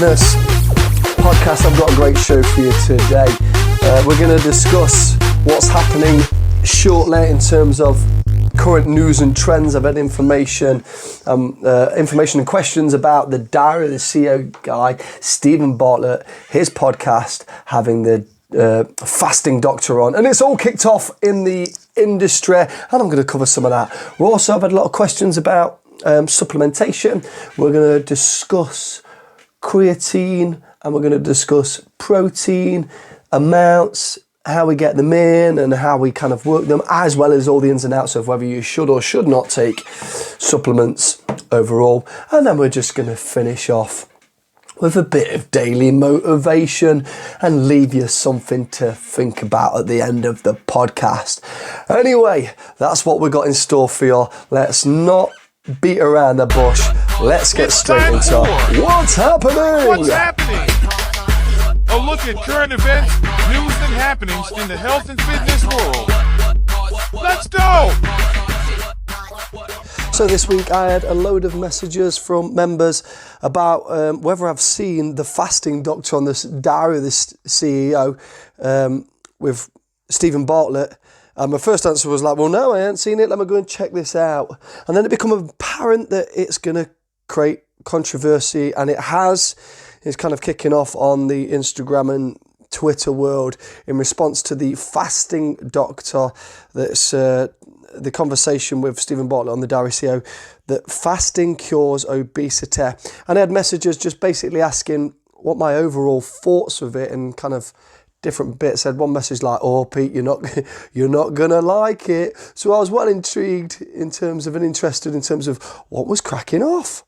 Fitness podcast. I've got a great show for you today. We're going to discuss what's happening shortly in terms of current news and trends. I've had information and questions about the Diary of the CEO guy, Stephen Bartlett, his podcast, having the fasting doctor on, and it's all kicked off in the industry, and I'm going to cover some of that. We also have had a lot of questions about supplementation. We're going to discuss creatine, and we're going to discuss protein amounts, how we get them in and how we kind of work them, as well as all the ins and outs of whether you should or should not take supplements overall. And then we're just going to finish off with a bit of daily motivation and leave you something to think about at the end of the podcast. Anyway, that's what we got in store for you. Let's not beat around the bush. Let's get straight into what's happening. What's happening? A look at current events, news, and happenings in the health and fitness world. Let's go! So this week I had a load of messages from members about whether I've seen the fasting doctor on this Diary of the CEO with Stephen Bartlett. And my first answer was like, well, no, I haven't seen it. Let me go and check this out. And then it became apparent that it's going to create controversy, and it has. It's kind of kicking off on the Instagram and Twitter world in response to the fasting doctor. That's the conversation with Stephen Bartlett on the Diary CEO, that fasting cures obesity. And I had messages just basically asking what my overall thoughts with it, and kind of different bits. I had one message like, oh Pete, you're not gonna like it. So I was well intrigued and interested in terms of what was cracking off.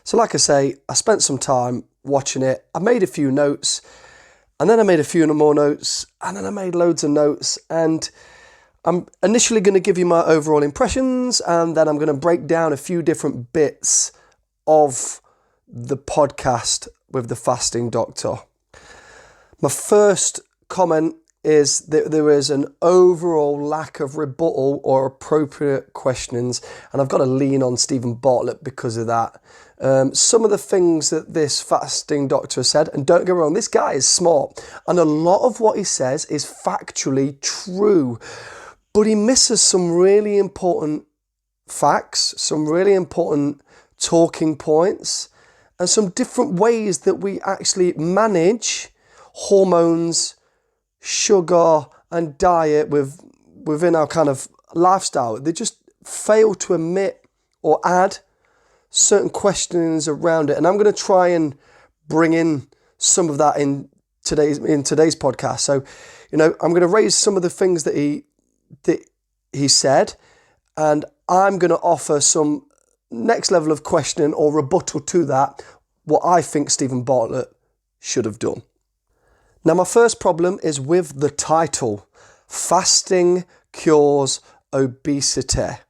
So like I say, I spent some time watching it. I made a few notes, and then I made a few more notes, and then I made loads of notes, and I'm initially going to give you my overall impressions, and then I'm going to break down a few different bits of the podcast with the fasting doctor. My first comment is that there is an overall lack of rebuttal or appropriate questions, and I've got to lean on Stephen Bartlett because of that. Some of the things that this fasting doctor has said, and don't get me wrong, this guy is smart, and a lot of what he says is factually true, but he misses some really important facts, some really important talking points, and some different ways that we actually manage hormones, sugar, and diet within our kind of lifestyle. They just fail to admit or add certain questions around it, and I'm going to try and bring in some of that in today's podcast. So, I'm going to raise some of the things that he said, and I'm going to offer some next level of questioning or rebuttal to that, what I think Stephen Bartlett should have done. Now, my first problem is with the title, Fasting Cures Obesity.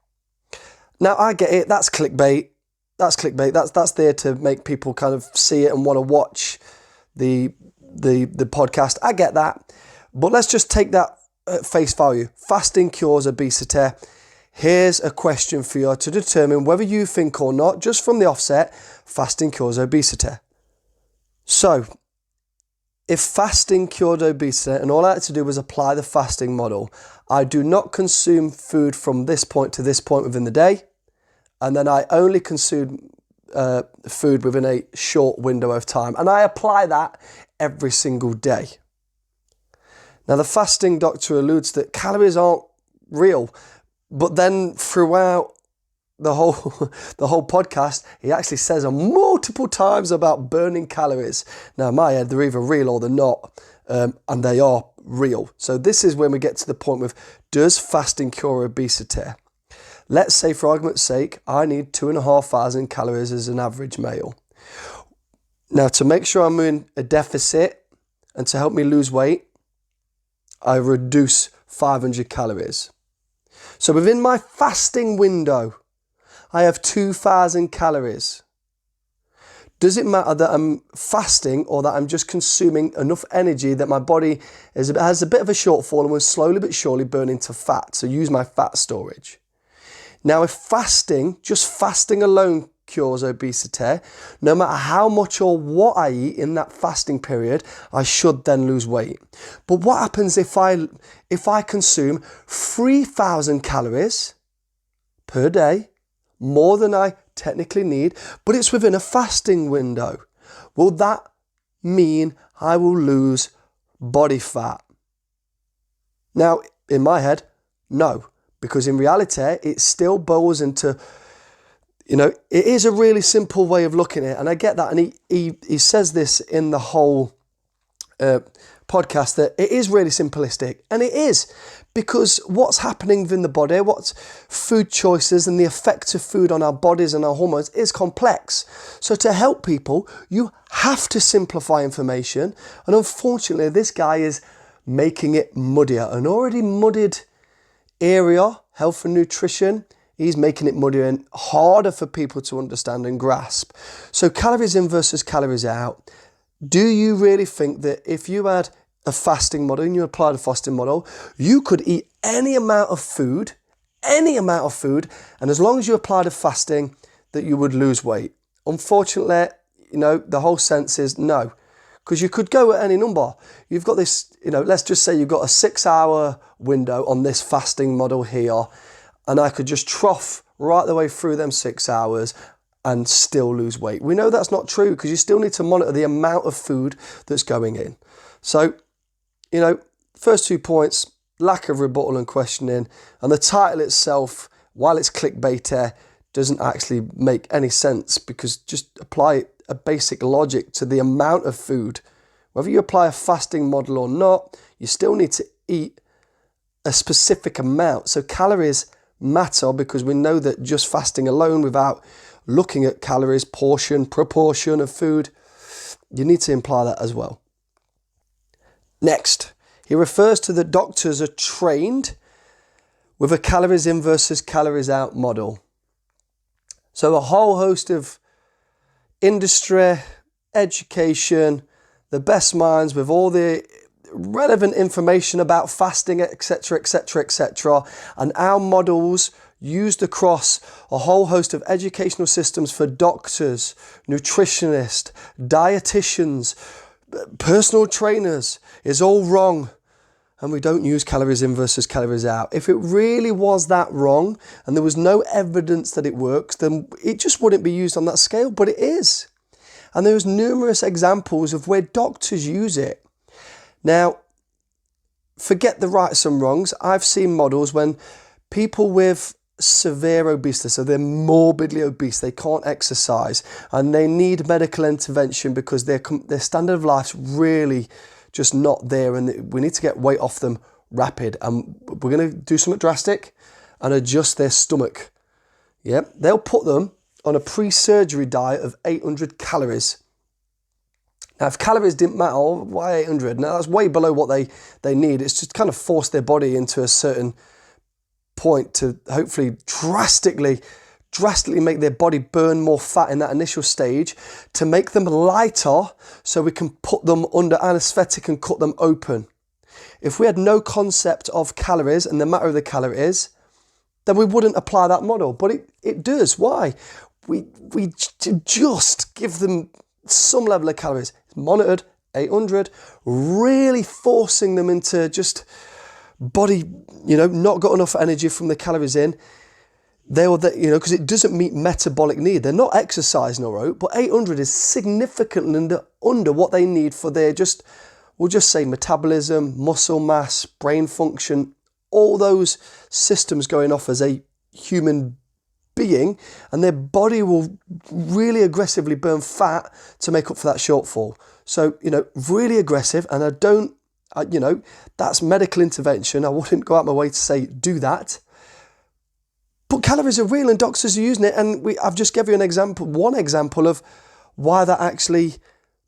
Now, I get it, that's clickbait. That's there to make people kind of see it and want to watch the podcast. I get that. But let's just take that at face value. Fasting cures obesity. Here's a question for you to determine whether you think or not, just from the offset, fasting cures obesity. So, if fasting cured obesity, and all I had to do was apply the fasting model, I do not consume food from this point to this point within the day, and then I only consume food within a short window of time, and I apply that every single day. Now, the fasting doctor alludes that calories aren't real, but then throughout the whole podcast, he actually says multiple times about burning calories. Now, in my head, they're either real or they're not, and they are real. So this is when we get to the point with, does fasting cure obesity? Let's say, for argument's sake, I need 2,500 calories as an average male. Now, to make sure I'm in a deficit and to help me lose weight, I reduce 500 calories. So within my fasting window, I have 2,000 calories. Does it matter that I'm fasting or that I'm just consuming enough energy that my body has a bit of a shortfall and will slowly but surely burn into fat, so use my fat storage? Now, if just fasting alone cures obesity. No matter how much or what I eat in that fasting period, I should then lose weight. But what happens if I consume 3,000 calories per day, more than I technically need, but it's within a fasting window? Will that mean I will lose body fat? Now, in my head, no, because in reality, it still boils into, it is a really simple way of looking at it. And I get that. And he says this in the whole podcast, that it is really simplistic. And it is, because what's happening within the body, what's food choices and the effect of food on our bodies and our hormones is complex. So to help people, you have to simplify information. And unfortunately, this guy is making it muddier. An already muddied area, health and nutrition, he's making it muddier and harder for people to understand and grasp. So calories in versus calories out. Do you really think that if you had a fasting model and you applied a fasting model, you could eat any amount of food, and as long as you applied a fasting, that you would lose weight? Unfortunately, the whole sense is no, because you could go at any number. You've got this, let's just say you've got a 6-hour window on this fasting model here, and I could just trough right the way through them 6 hours and still lose weight. We know that's not true, because you still need to monitor the amount of food that's going in. So, first 2 points, lack of rebuttal and questioning, and the title itself, while it's clickbaity, doesn't actually make any sense, because just apply a basic logic to the amount of food. Whether you apply a fasting model or not, you still need to eat a specific amount. So calories matter, because we know that just fasting alone without looking at calories, proportion of food, you need to imply that as well. Next, he refers to the doctors are trained with a calories in versus calories out model. So a whole host of industry, education, the best minds with all the relevant information about fasting, etc., etc., etc., and our models used across a whole host of educational systems for doctors, nutritionists, dietitians, personal trainers is all wrong. And we don't use calories in versus calories out. If it really was that wrong and there was no evidence that it works, then it just wouldn't be used on that scale, but it is. And there's numerous examples of where doctors use it. Now, forget the rights and wrongs. I've seen models when people with severe obesity, so they're morbidly obese, they can't exercise, and they need medical intervention because their standard of life's really just not there, and we need to get weight off them rapid, and we're going to do something drastic and adjust their stomach. Yep, they'll put them on a pre-surgery diet of 800 calories. Now, if calories didn't matter, why 800? Now, that's way below what they need. It's just kind of forced their body into a certain point to hopefully drastically make their body burn more fat in that initial stage to make them lighter so we can put them under anaesthetic and cut them open. If we had no concept of calories and the matter of the calories, then we wouldn't apply that model. But it does. Why? We just give them some level of calories. It's monitored, 800, really forcing them into just body, not got enough energy from the calories in. Because it doesn't meet metabolic need. They're not exercising all right, but 800 is significantly under what they need for their we'll just say metabolism, muscle mass, brain function, all those systems going off as a human being, and their body will really aggressively burn fat to make up for that shortfall. So, really aggressive, and that's medical intervention. I wouldn't go out my way to say do that. But calories are real and doctors are using it, and I've just given you one example of why that actually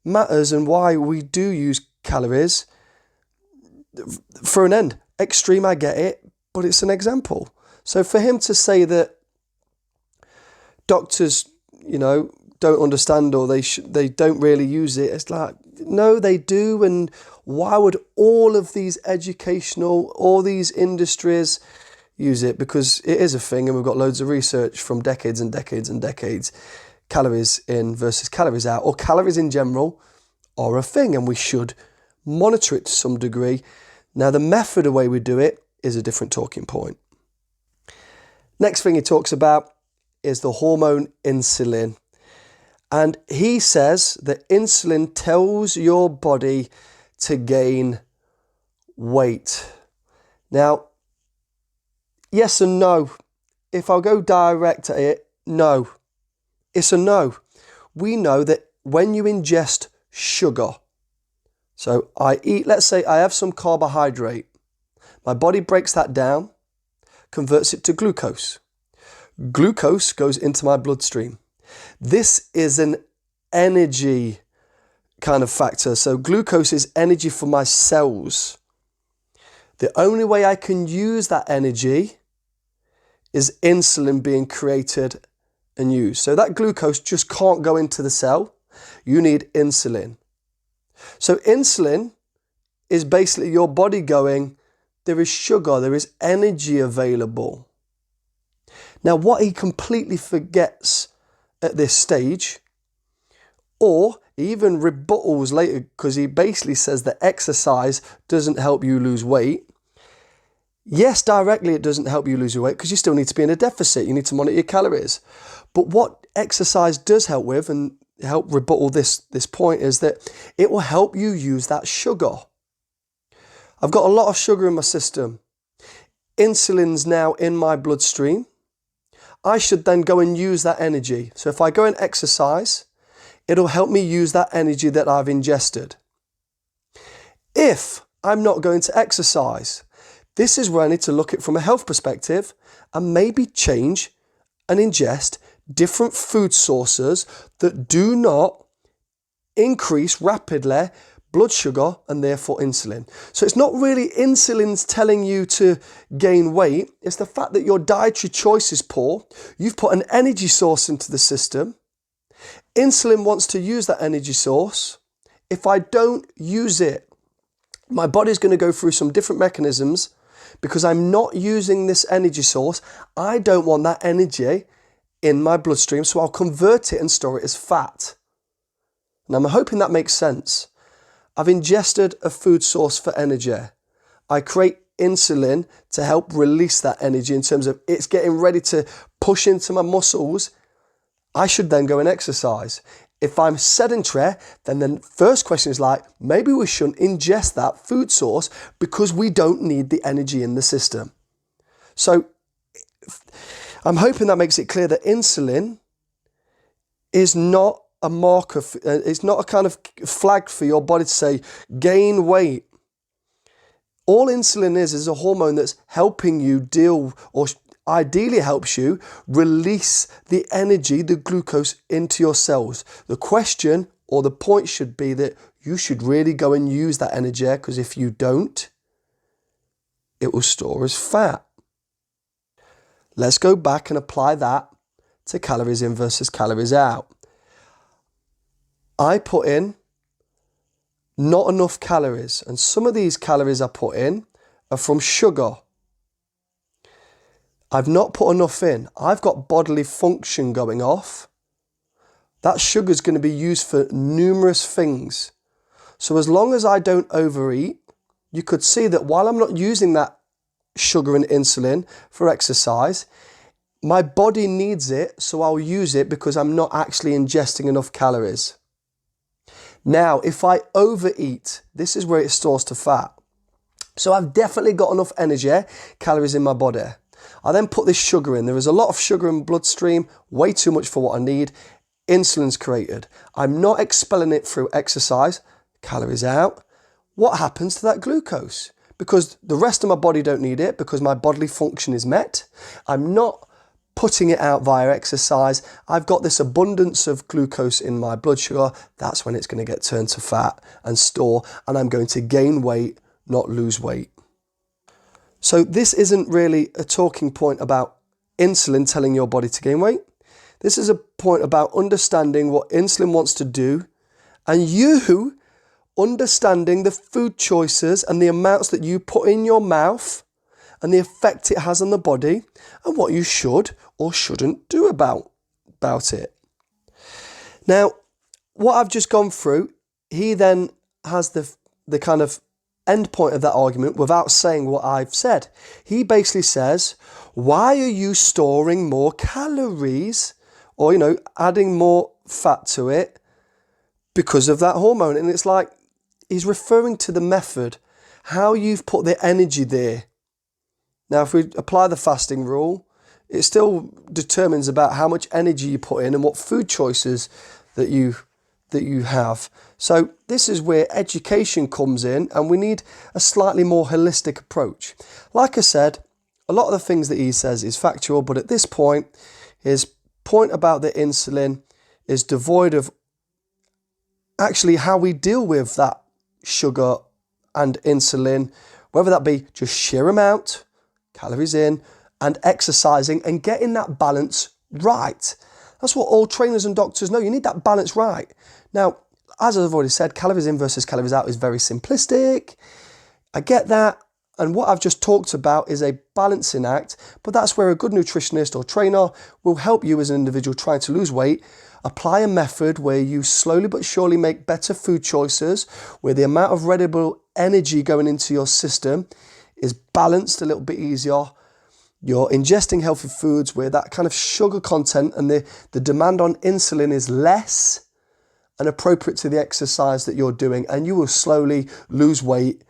matters and why we do use calories for an end. Extreme, I get it, but it's an example. So for him to say that doctors, don't understand or they don't really use it, it's like, no, they do. And why would all of these all these industries use it? Because it is a thing, and we've got loads of research from decades and decades and decades. calories in versus calories out, or calories in general, are a thing, and we should monitor it to some degree. Now, the method of way we do it is a different talking point. Next thing he talks about is the hormone insulin. And he says that insulin tells your body to gain weight. Now, yes and no. If I go direct at it, no. It's a no. We know that when you ingest sugar, so I eat, let's say I have some carbohydrate, my body breaks that down, converts it to glucose. Glucose goes into my bloodstream. This is an energy kind of factor. So glucose is energy for my cells. The only way I can use that energy is insulin being created and used. So that glucose just can't go into the cell. You need insulin. So insulin is basically your body going, there is sugar, there is energy available. Now, what he completely forgets at this stage, or even rebuttals later, because he basically says that exercise doesn't help you lose weight. Yes, directly it doesn't help you lose your weight because you still need to be in a deficit. You need to monitor your calories. But what exercise does help with, and help rebuttal this point, is that it will help you use that sugar. I've got a lot of sugar in my system. Insulin's now in my bloodstream. I should then go and use that energy. So if I go and exercise, it'll help me use that energy that I've ingested. If I'm not going to exercise, this is where I need to look at it from a health perspective and maybe change and ingest different food sources that do not increase rapidly blood sugar and therefore insulin. So it's not really insulin's telling you to gain weight. It's the fact that your dietary choice is poor. You've put an energy source into the system. Insulin wants to use that energy source. If I don't use it, my body's going to go through some different mechanisms because I'm not using this energy source. I don't want that energy in my bloodstream, so I'll convert it and store it as fat. And I'm hoping that makes sense. I've ingested a food source for energy. I create insulin to help release that energy in terms of it's getting ready to push into my muscles. I should then go and exercise. If I'm sedentary, then the first question is like, maybe we shouldn't ingest that food source because we don't need the energy in the system. So I'm hoping that makes it clear that insulin is not a marker, it's not a kind of flag for your body to say, gain weight. All insulin is a hormone that's helping you deal, or ideally helps you release the energy, the glucose, into your cells. The question or the point should be that you should really go and use that energy, because if you don't, it will store as fat. Let's go back and apply that to calories in versus calories out. I put in not enough calories, and some of these calories I put in are from sugar. I've not put enough in. I've got bodily function going off. That sugar is going to be used for numerous things. So as long as I don't overeat, you could see that while I'm not using that sugar and insulin for exercise, my body needs it, so I'll use it because I'm not actually ingesting enough calories. Now, if I overeat, this is where it stores to fat. So I've definitely got enough energy, calories in my body. I then put this sugar in. There is a lot of sugar in bloodstream, way too much for what I need. Insulin's created. I'm not expelling it through exercise, calories out. What happens to that glucose? Because the rest of my body don't need it, because my bodily function is met. I'm not putting it out via exercise. I've got this abundance of glucose in my blood sugar. That's when it's going to get turned to fat and store, and I'm going to gain weight, not lose weight. So this isn't really a talking point about insulin telling your body to gain weight. This is a point about understanding what insulin wants to do, and you understanding the food choices and the amounts that you put in your mouth and the effect it has on the body, and what you should or shouldn't do about it. Now, what I've just gone through, he then has the kind of end point of that argument without saying what I've said. He basically says, why are you storing more calories or, adding more fat to it because of that hormone? And it's like, he's referring to the method, how you've put the energy there. Now, if we apply the fasting rule, it still determines about how much energy you put in and what food choices that you have. So this is where education comes in, and we need a slightly more holistic approach. Like I said, a lot of the things that he says is factual, but at this point, his point about the insulin is devoid of actually how we deal with that sugar and insulin, whether that be just sheer amount, calories in, and exercising and getting that balance right. That's what all trainers and doctors know. You need that balance right. Now, as I've already said, calories in versus calories out is very simplistic. I get that. And what I've just talked about is a balancing act, but that's where a good nutritionist or trainer will help you as an individual trying to lose weight. Apply a method where you slowly but surely make better food choices, where the amount of readable energy going into your system is balanced a little bit easier. You're ingesting healthy foods where that kind of sugar content and the demand on insulin is less and appropriate to the exercise that you're doing, and you will slowly lose weight.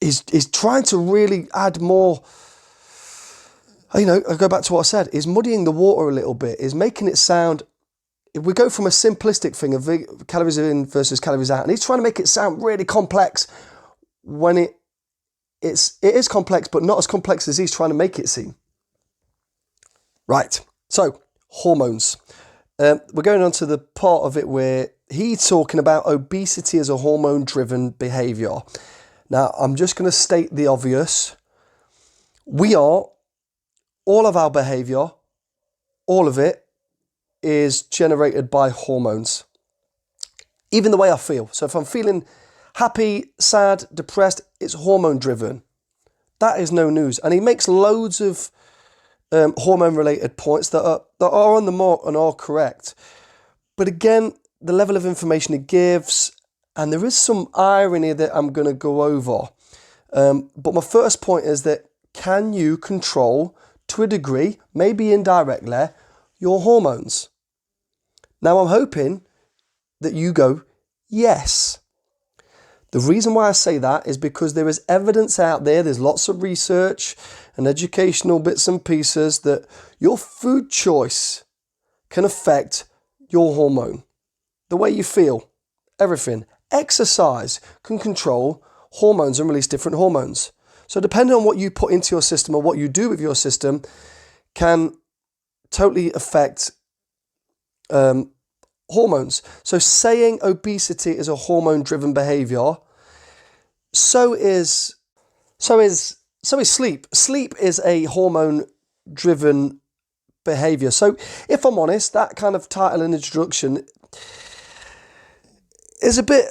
Is trying to really add more, I go back to what I said, is muddying the water a little bit, is making it sound, if we go from a simplistic thing of calories in versus calories out, and he's trying to make it sound really complex when it is complex, but not as complex as he's trying to make it seem. Right, so hormones. We're going on to the part of it where he's talking about obesity as a hormone-driven behaviour. Now, I'm just going to state the obvious. All of our behaviour, all of it is generated by hormones. Even the way I feel. So if I'm feeling happy, sad, depressed, it's hormone driven. That is no news. And he makes loads of hormone related points that are on the mark and are correct. But again, the level of information he gives, and there is some irony that I'm going to go over. But my first point is that can you control, to a degree, maybe indirectly, your hormones? Now, I'm hoping that you go, yes. The reason why I say that is because there is evidence out there, there's lots of research and educational bits and pieces that your food choice can affect your hormone, the way you feel, everything. Exercise can control hormones and release different hormones. So depending on what you put into your system or what you do with your system can totally affect hormones. So saying obesity is a hormone-driven behavior, so is sleep. Sleep is a hormone-driven behavior. So if I'm honest, that kind of title and introduction is a bit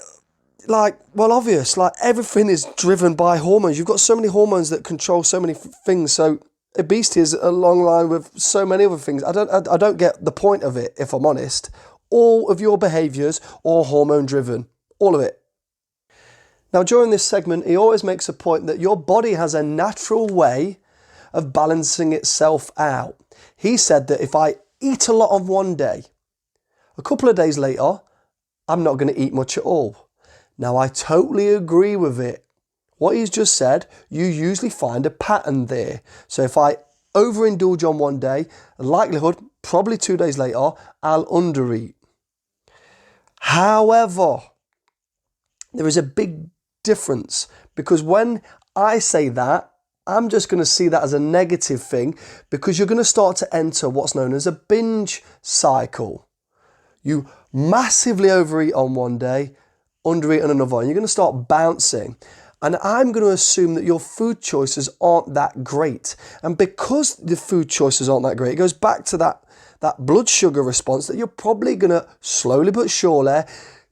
obvious. Like everything is driven by hormones. You've got so many hormones that control so many things. So obesity is a long line with so many other things. I don't get the point of it, if I'm honest. All of your behaviours are hormone driven. All of it. Now, during this segment, he always makes a point that your body has a natural way of balancing itself out. He said that if I eat a lot on one day, a couple of days later, I'm not going to eat much at all. Now, I totally agree with it. What he's just said, you usually find a pattern there. So if I overindulge on one day, likelihood, probably 2 days later, I'll undereat. However, there is a big difference, because when I say that, I'm just going to see that as a negative thing, because you're going to start to enter what's known as a binge cycle. You massively overeat on one day, undereat on another, and you're going to start bouncing. And I'm going to assume that your food choices aren't that great. And because the food choices aren't that great, it goes back to that blood sugar response that you're probably going to slowly but surely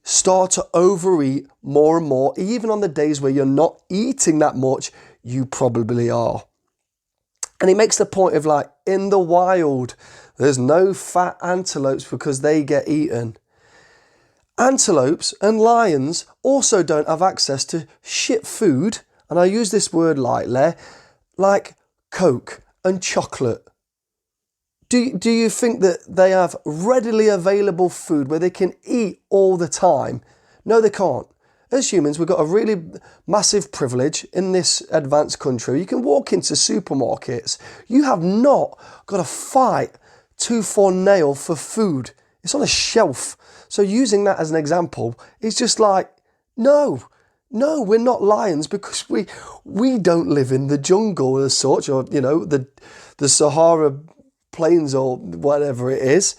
start to overeat more and more. Even on the days where you're not eating that much, you probably are. And he makes the point of, like, in the wild, There's no fat antelopes because they get eaten. Antelopes and lions also don't have access to shit food, and I use this word lightly, like Coke and chocolate. Do you think that they have readily available food where they can eat all the time? No, they can't. As humans, we've got a really massive privilege in this advanced country. You can walk into supermarkets. You have not got to fight tooth for nail for food. It's on a shelf. So using that as an example is just like, no, we're not lions because we don't live in the jungle as such, or, the Sahara plains or whatever it is.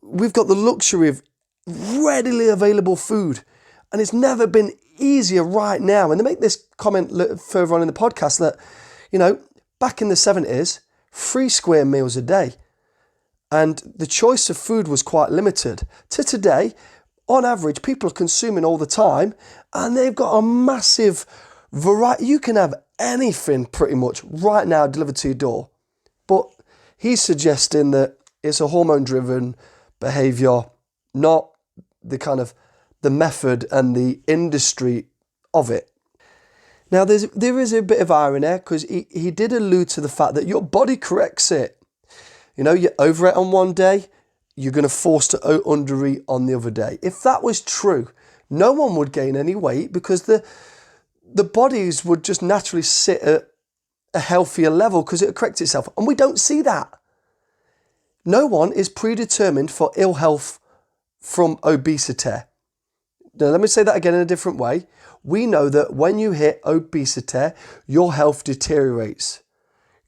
We've got the luxury of readily available food, and it's never been easier right now. And they make this comment further on in the podcast that, back in the 70s, 3 square meals a day, and the choice of food was quite limited. To today, on average, people are consuming all the time, and they've got a massive variety. You can have anything pretty much right now delivered to your door. But he's suggesting that it's a hormone-driven behaviour, not the method and the industry of it. Now, there is a bit of irony because he did allude to the fact that your body corrects it. You overeat on one day, you're going to force to undereat on the other day. If that was true, no one would gain any weight because the bodies would just naturally sit at a healthier level because it corrects itself. And we don't see that. No one is predetermined for ill health from obesity. Now, let me say that again in a different way. We know that when you hit obesity, your health deteriorates.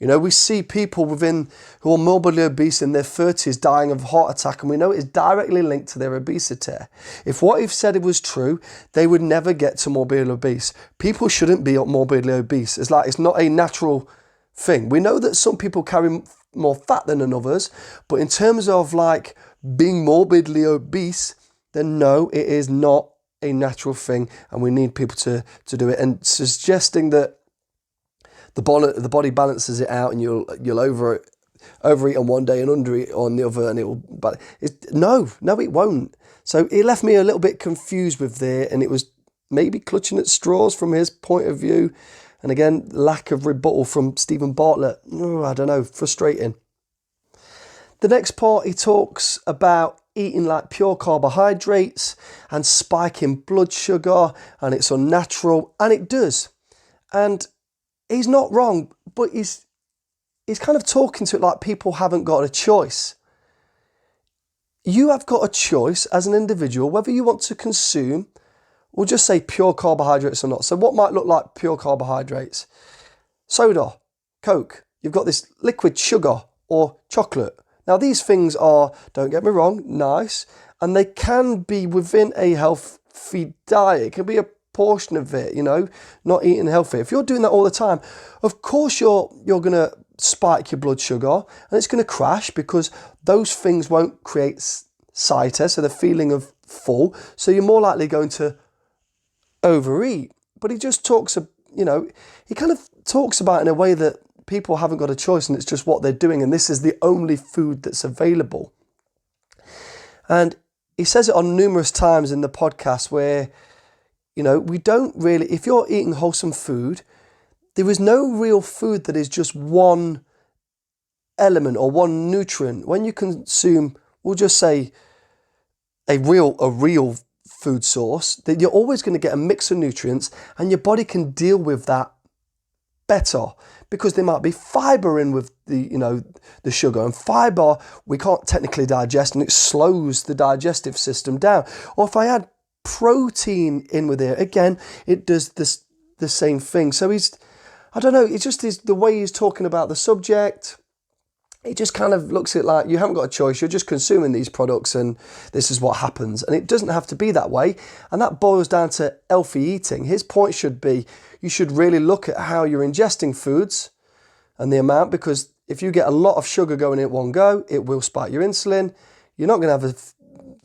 We see people who are morbidly obese in their 30s dying of heart attack, and we know it is directly linked to their obesity. If what you've said was true, they would never get to morbidly obese. People shouldn't be morbidly obese. It's not a natural thing. We know that some people carry more fat than others, but in terms of being morbidly obese, then no, it is not a natural thing, and we need people to do it. And suggesting that the body balances it out and you'll overeat on one day and undereat on the other, and no, it won't. So it left me a little bit confused with there, and it was maybe clutching at straws from his point of view. And again, lack of rebuttal from Stephen Bartlett. I don't know, frustrating. The next part, he talks about eating pure carbohydrates and spiking blood sugar, and it's unnatural, and it does. And he's not wrong, but he's kind of talking to it like people haven't got a choice. You have got a choice as an individual whether you want to consume, we'll just say pure carbohydrates or not. So what might look like pure carbohydrates? Soda, Coke, you've got this liquid sugar or chocolate. Now these things are, don't get me wrong, nice, and they can be within a healthy diet. It can be a portion of it, not eating healthy. If you're doing that all the time, of course you're going to spike your blood sugar, and it's going to crash because those things won't create satiety, so the feeling of full, so you're more likely going to overeat. But he just talks, he kind of talks about it in a way that people haven't got a choice, and it's just what they're doing, and this is the only food that's available. And he says it on numerous times in the podcast where we don't really, if you're eating wholesome food, there is no real food that is just one element or one nutrient. When you consume, we'll just say a real food source, that you're always going to get a mix of nutrients, and your body can deal with that better because there might be fibre in with the sugar, and fibre we can't technically digest, and it slows the digestive system down. Or if I add protein in with it, again, it does the same thing. So I don't know, it's just the way he's talking about the subject. It just kind of looks at it like you haven't got a choice, you're just consuming these products and this is what happens. And it doesn't have to be that way. And that boils down to healthy eating. His point should be, you should really look at how you're ingesting foods and the amount, because if you get a lot of sugar going in at one go, it will spike your insulin. You're not going to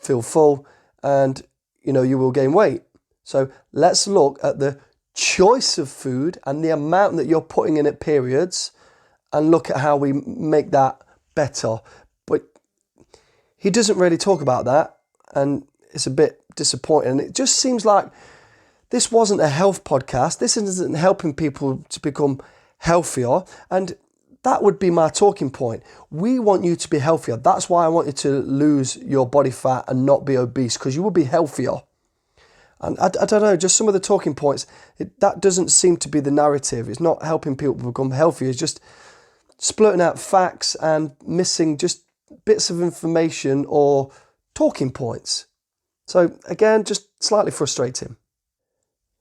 feel full, and you will gain weight. So let's look at the choice of food and the amount that you're putting in at periods, and look at how we make that better. But he doesn't really talk about that, and it's a bit disappointing. It just seems like this wasn't a health podcast. This isn't helping people to become healthier, and that would be my talking point. We want you to be healthier. That's why I want you to lose your body fat and not be obese, because you will be healthier. And I don't know, just some of the talking points, that doesn't seem to be the narrative. It's not helping people become healthier. It's just splurting out facts and missing just bits of information or talking points. So again, just slightly frustrating.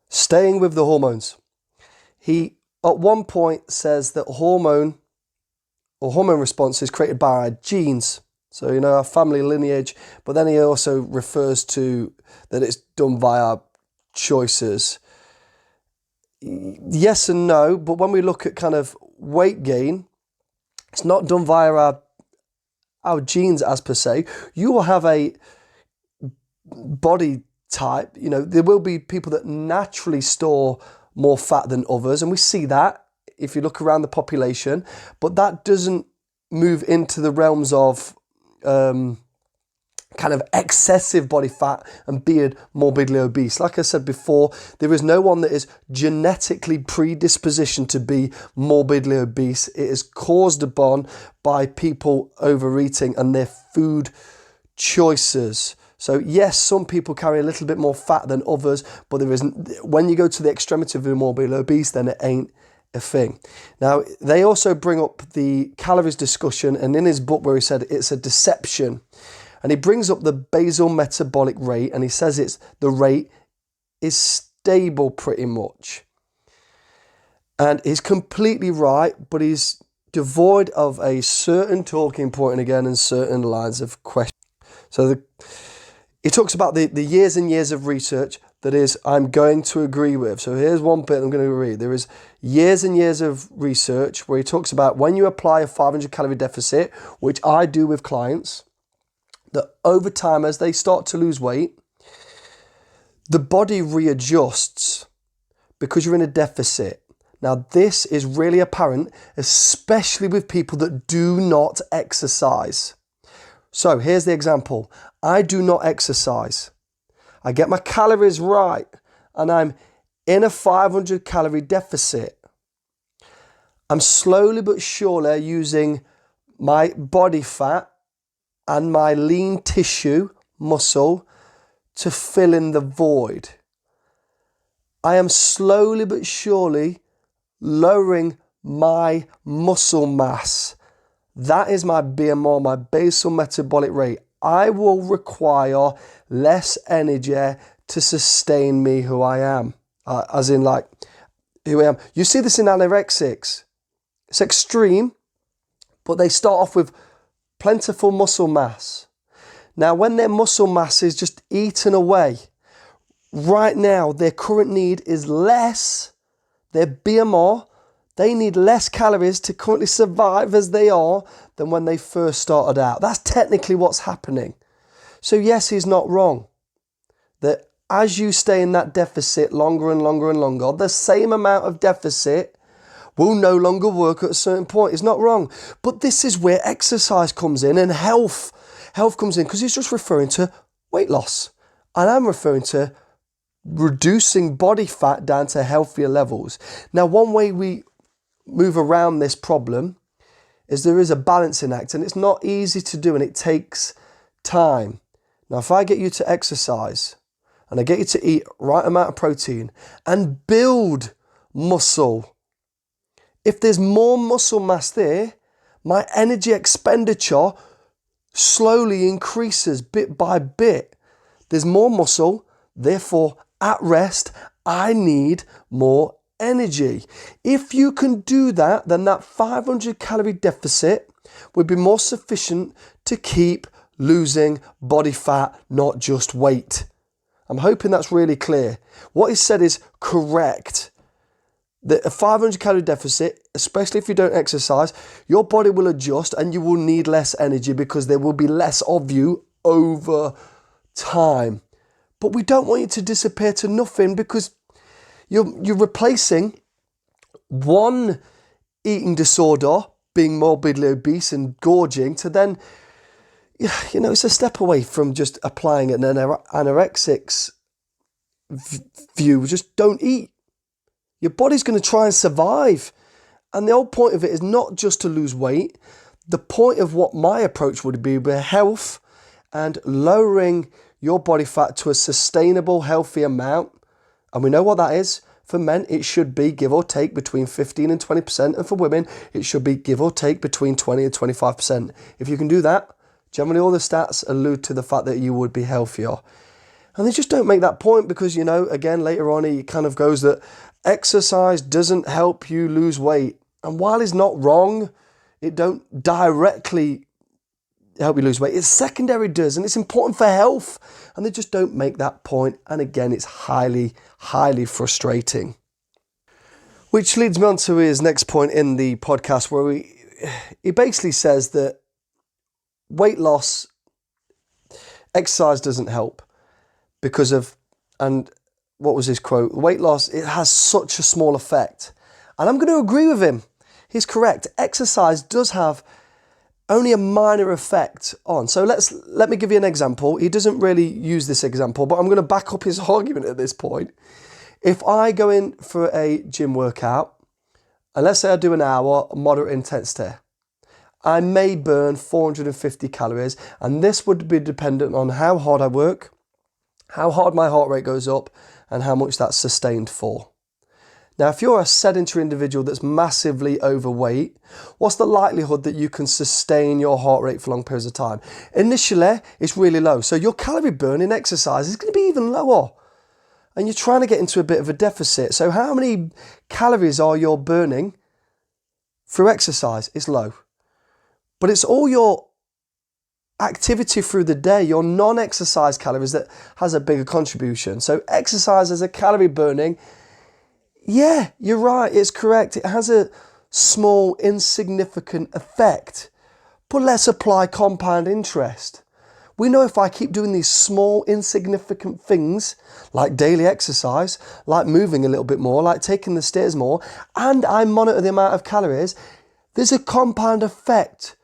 Staying with the hormones. He at one point says that hormone response is created by our genes. So, our family lineage, but then he also refers to that it's done via choices. Yes and no, but when we look at kind of weight gain, it's not done via our genes as per se. You will have a body type, there will be people that naturally store more fat than others, and we see that if you look around the population, but that doesn't move into the realms of kind of excessive body fat and being morbidly obese. Like I said before, there is no one that is genetically predispositioned to be morbidly obese. It is caused upon by people overeating and their food choices. So yes, some people carry a little bit more fat than others, but when you go to the extremity of being morbidly obese, then it ain't a thing. Now, they also bring up the calories discussion, and in his book where he said it's a deception, and he brings up the basal metabolic rate, and he says the rate is stable pretty much. And he's completely right, but he's devoid of a certain talking point, and again, in certain lines of question. So he talks about the years and years of research that is, I'm going to agree with. So here's one bit I'm going to read. There is years and years of research where he talks about when you apply a 500 calorie deficit, which I do with clients, that over time as they start to lose weight, the body readjusts because you're in a deficit. Now this is really apparent, especially with people that do not exercise. So here's the example. I do not exercise. I get my calories right and I'm in a 500 calorie deficit. I'm slowly but surely using my body fat and my lean tissue, muscle, to fill in the void. I am slowly but surely lowering my muscle mass. That is my BMR, my basal metabolic rate. I will require less energy to sustain me who I am, as in like who I am. You see this in anorexics. It's extreme, but they start off with plentiful muscle mass. Now, when their muscle mass is just eaten away, right now, their current need is less, their BMR, they need less calories to currently survive as they are than when they first started out. That's technically what's happening. So yes, he's not wrong. That as you stay in that deficit longer and longer and longer, the same amount of deficit will no longer work at a certain point. It's not wrong. But this is where exercise comes in and health comes in, because he's just referring to weight loss. And I'm referring to reducing body fat down to healthier levels. Now, one way we move around this problem is there is a balancing act, and it's not easy to do and it takes time. Now, if I get you to exercise and I get you to eat right amount of protein and build muscle, if there's more muscle mass there, my energy expenditure slowly increases bit by bit. There's more muscle, therefore at rest, I need more energy. If you can do that, then that 500 calorie deficit would be more sufficient to keep losing body fat, not just weight. I'm hoping that's really clear. What he said is correct. That a 500 calorie deficit, especially if you don't exercise, your body will adjust and you will need less energy because there will be less of you over time. But we don't want you to disappear to nothing, because you're replacing one eating disorder, being morbidly obese and gorging, to then you know, it's a step away from just applying an anorexic's view. Just don't eat. Your body's going to try and survive. And the whole point of it is not just to lose weight. The point of what my approach would be health and lowering your body fat to a sustainable, healthy amount. And we know what that is. For men, it should be give or take between 15 and 20%. And for women, it should be give or take between 20 and 25%. If you can do that, generally all the stats allude to the fact that you would be healthier. And they just don't make that point because, you know, again, later on, it kind of goes that exercise doesn't help you lose weight. And while it's not wrong, it don't directly help you lose weight. It's secondary does, and it's important for health. And they just don't make that point. And again, it's highly, highly frustrating. Which leads me on to his next point in the podcast, where he basically says that weight loss, exercise doesn't help because of, and what was his quote? Weight loss, it has such a small effect. And I'm going to agree with him. He's correct. Exercise does have only a minor effect on. So let me give you an example. He doesn't really use this example, but I'm going to back up his argument at this point. If I go in for a gym workout, and let's say I do an hour moderate intensity, I may burn 450 calories, and this would be dependent on how hard I work, how hard my heart rate goes up, and how much that's sustained for. Now, if you're a sedentary individual that's massively overweight, what's the likelihood that you can sustain your heart rate for long periods of time? Initially, it's really low. So your calorie burn in exercise is going to be even lower. And you're trying to get into a bit of a deficit. So how many calories are you burning through exercise? It's low. But it's all your activity through the day, your non-exercise calories, that has a bigger contribution. So exercise as a calorie burning, yeah, you're right, it's correct. It has a small, insignificant effect. But let's apply compound interest. We know if I keep doing these small, insignificant things, like daily exercise, like moving a little bit more, like taking the stairs more, and I monitor the amount of calories, there's a compound effect.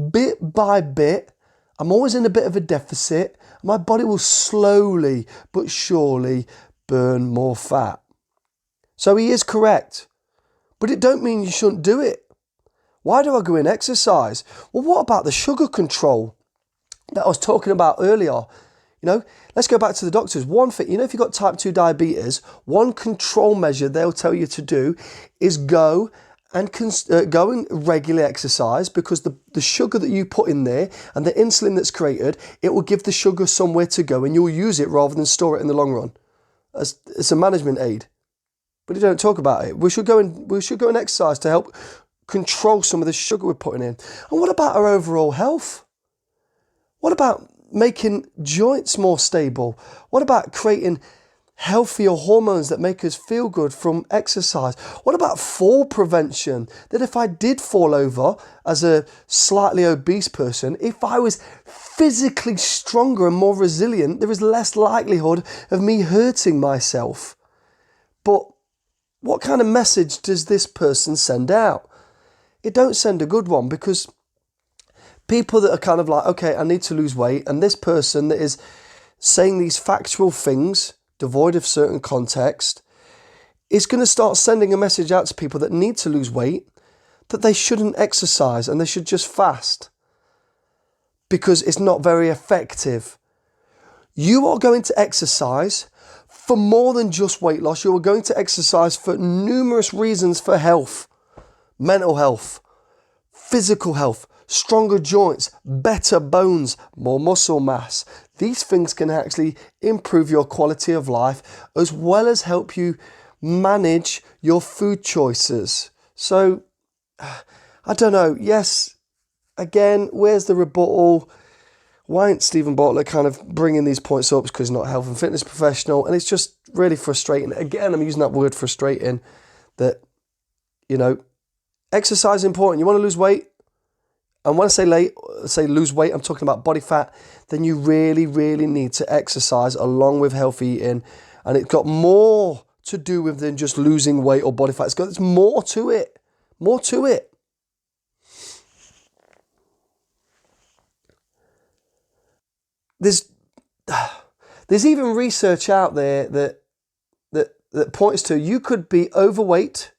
Bit by bit, I'm always in a bit of a deficit. My body will slowly but surely burn more fat. So he is correct, but it don't mean you shouldn't do it. Why do I go in exercise? Well, what about the sugar control that I was talking about earlier? You know, let's go back to the doctors. One thing, you know, if you've got type 2 diabetes, one control measure they'll tell you to do is go and regularly exercise, because the sugar that you put in there and the insulin that's created, it will give the sugar somewhere to go and you'll use it rather than store it in the long run. It's a management aid. But you don't talk about it. We should go and exercise to help control some of the sugar we're putting in. And what about our overall health? What about making joints more stable? What about creating healthier hormones that make us feel good from exercise? What about fall prevention? That if I did fall over as a slightly obese person, if I was physically stronger and more resilient, there is less likelihood of me hurting myself. But what kind of message does this person send out? It don't send a good one, because people that are kind of like, okay, I need to lose weight, and this person that is saying these factual things devoid of certain context is going to start sending a message out to people that need to lose weight that they shouldn't exercise and they should just fast because it's not very effective. You are going to exercise for more than just weight loss. You are going to exercise for numerous reasons, for health, mental health, physical health, stronger joints, better bones, more muscle mass. These things can actually improve your quality of life as well as help you manage your food choices. So, I don't know. Yes, again, where's the rebuttal? Why ain't Stephen Bartlett kind of bringing these points up? Because he's not a health and fitness professional. And it's just really frustrating. Again, I'm using that word frustrating, that, you know, exercise is important. You want to lose weight? And when I say lose weight, I'm talking about body fat. Then you really, really need to exercise along with healthy eating. And it's got more to do with than just losing weight or body fat. There's more to it. More to it. there's even research out there that points to you could be overweight,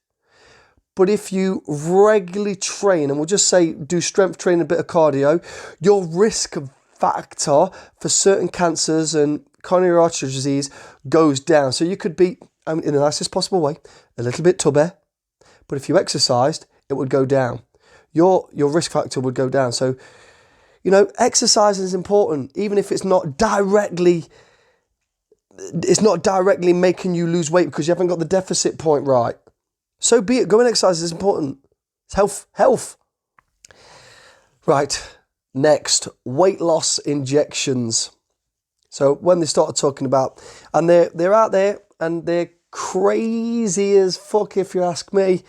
but if you regularly train, and we'll just say do strength training, a bit of cardio, your risk factor for certain cancers and coronary artery disease goes down. So you could be, in the nicest possible way, a little bit tubby, but if you exercised, it would go down. Your risk factor would go down. So, exercising is important, even if it's not directly making you lose weight because you haven't got the deficit point right. So be it. Go and exercise is important. It's health. Right. Next, weight loss injections. So when they started talking about, and they're out there and they're crazy as fuck if you ask me.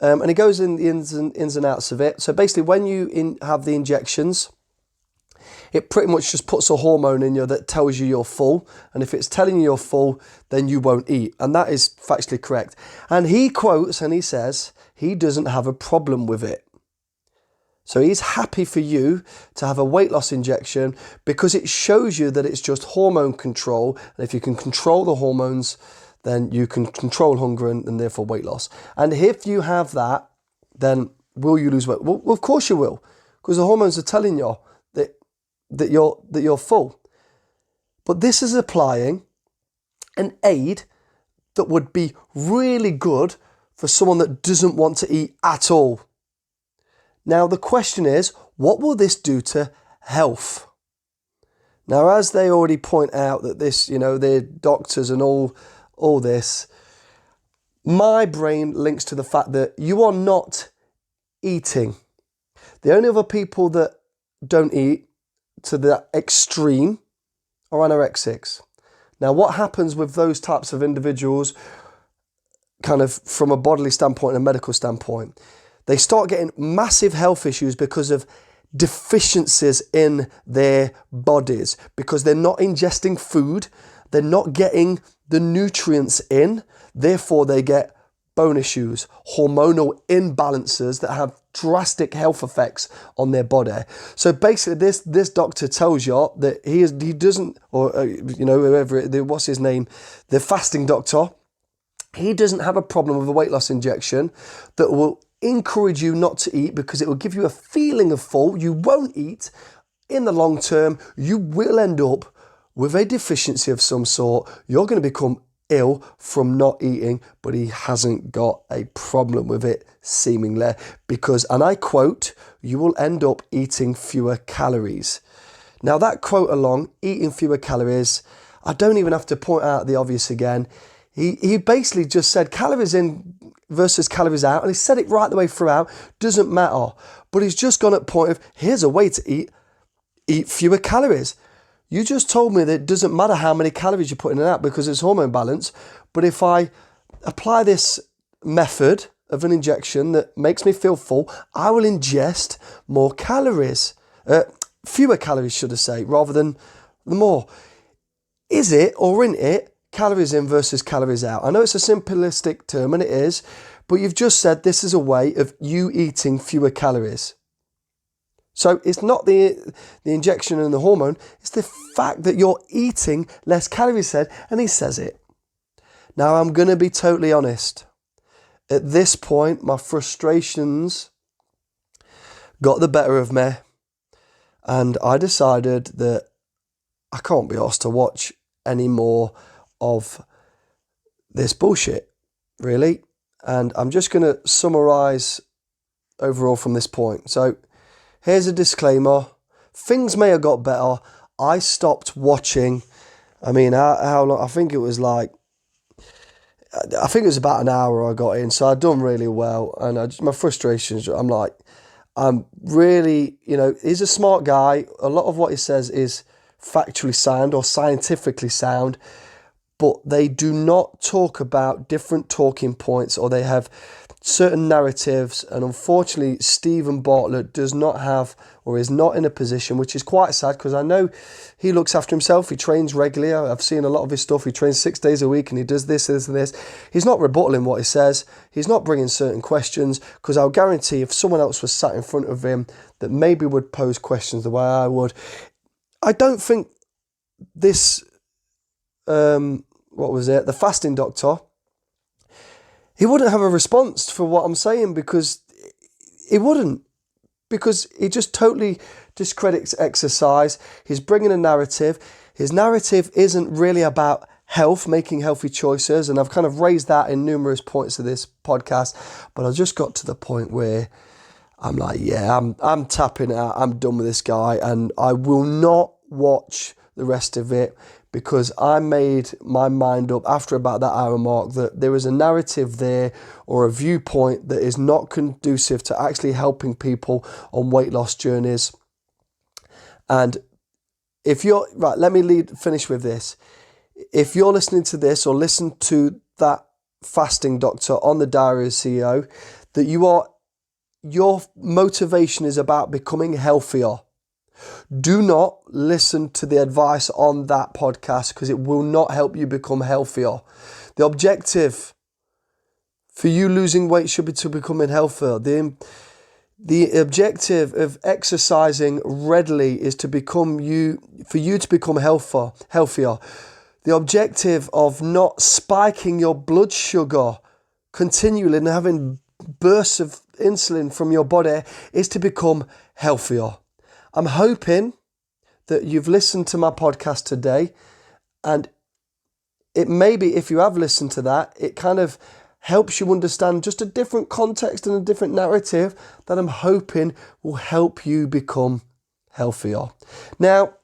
And it goes in the ins and outs of it. So basically when you have the injections, it pretty much just puts a hormone in you that tells you you're full. And if it's telling you you're full, then you won't eat. And that is factually correct. And he quotes and he says he doesn't have a problem with it. So he's happy for you to have a weight loss injection because it shows you that it's just hormone control. And if you can control the hormones, then you can control hunger and therefore weight loss. And if you have that, then will you lose weight? Well, of course you will, because the hormones are telling you that you're full. But this is applying an aid that would be really good for someone that doesn't want to eat at all. Now the question is, what will this do to health? Now, as they already point out that this, they're doctors and all this, my brain links to the fact that you are not eating. The only other people that don't eat to the extreme are anorexics. Now, what happens with those types of individuals, kind of from a bodily standpoint and a medical standpoint, they start getting massive health issues because of deficiencies in their bodies, because they're not ingesting food, they're not getting the nutrients in, therefore they get bone issues, hormonal imbalances that have drastic health effects on their body. So basically this doctor tells you that he doesn't, or whoever, what's his name, the fasting doctor, he doesn't have a problem with a weight loss injection that will encourage you not to eat because it will give you a feeling of full. You won't eat. In the long term, you will end up with a deficiency of some sort. You're going to become ill from not eating, but he hasn't got a problem with it, seemingly, because, and I quote, you will end up eating fewer calories. Now that quote along, eating fewer calories, I don't even have to point out the obvious again. He basically just said calories in versus calories out, and he said it right the way throughout, doesn't matter. But he's just gone at point of, here's a way to eat fewer calories. You just told me that it doesn't matter how many calories you put in and out because it's hormone balance. But if I apply this method of an injection that makes me feel full, I will ingest more calories. Fewer calories, should I say, rather than more. Is it or isn't it calories in versus calories out? I know it's a simplistic term, and it is, but you've just said this is a way of you eating fewer calories. So it's not the injection and the hormone, it's the fact that you're eating less calories, said, and he says it. Now, I'm going to be totally honest. At this point, my frustrations got the better of me, and I decided that I can't be asked to watch any more of this bullshit, really. And I'm just going to summarise overall from this point. So here's a disclaimer. Things may have got better. I stopped watching. I mean, how long? I think it was about an hour I got in. So I'd done really well. And my frustrations, I'm really, he's a smart guy. A lot of what he says is factually sound or scientifically sound, but they do not talk about different talking points, or they have certain narratives, and unfortunately Stephen Bartlett does not have, or is not in a position, which is quite sad, because I know he looks after himself, he trains regularly, I've seen a lot of his stuff, he trains 6 days a week and he does this and this. He's not rebuttaling what he says, he's not bringing certain questions, because I'll guarantee if someone else was sat in front of him that maybe would pose questions the way I would, I don't think this, the fasting doctor, he wouldn't have a response for what I'm saying because he wouldn't. Because he just totally discredits exercise. He's bringing a narrative. His narrative isn't really about health, making healthy choices. And I've kind of raised that in numerous points of this podcast. But I just got to the point where I'm like, yeah, I'm tapping out. I'm done with this guy. And I will not watch the rest of it because I made my mind up after about that hour mark that there is a narrative there or a viewpoint that is not conducive to actually helping people on weight loss journeys. And if you're, right, let me finish with this. If you're listening to this or listen to that fasting doctor on the Diary of the CEO, that your motivation is about becoming healthier, do not listen to the advice on that podcast because it will not help you become healthier. The objective for you losing weight should be to becoming healthier. The objective of exercising readily is for you to become healthier. The objective of not spiking your blood sugar continually and having bursts of insulin from your body is to become healthier. I'm hoping that you've listened to my podcast today, and it maybe, if you have listened to that, it kind of helps you understand just a different context and a different narrative that I'm hoping will help you become healthier. Now,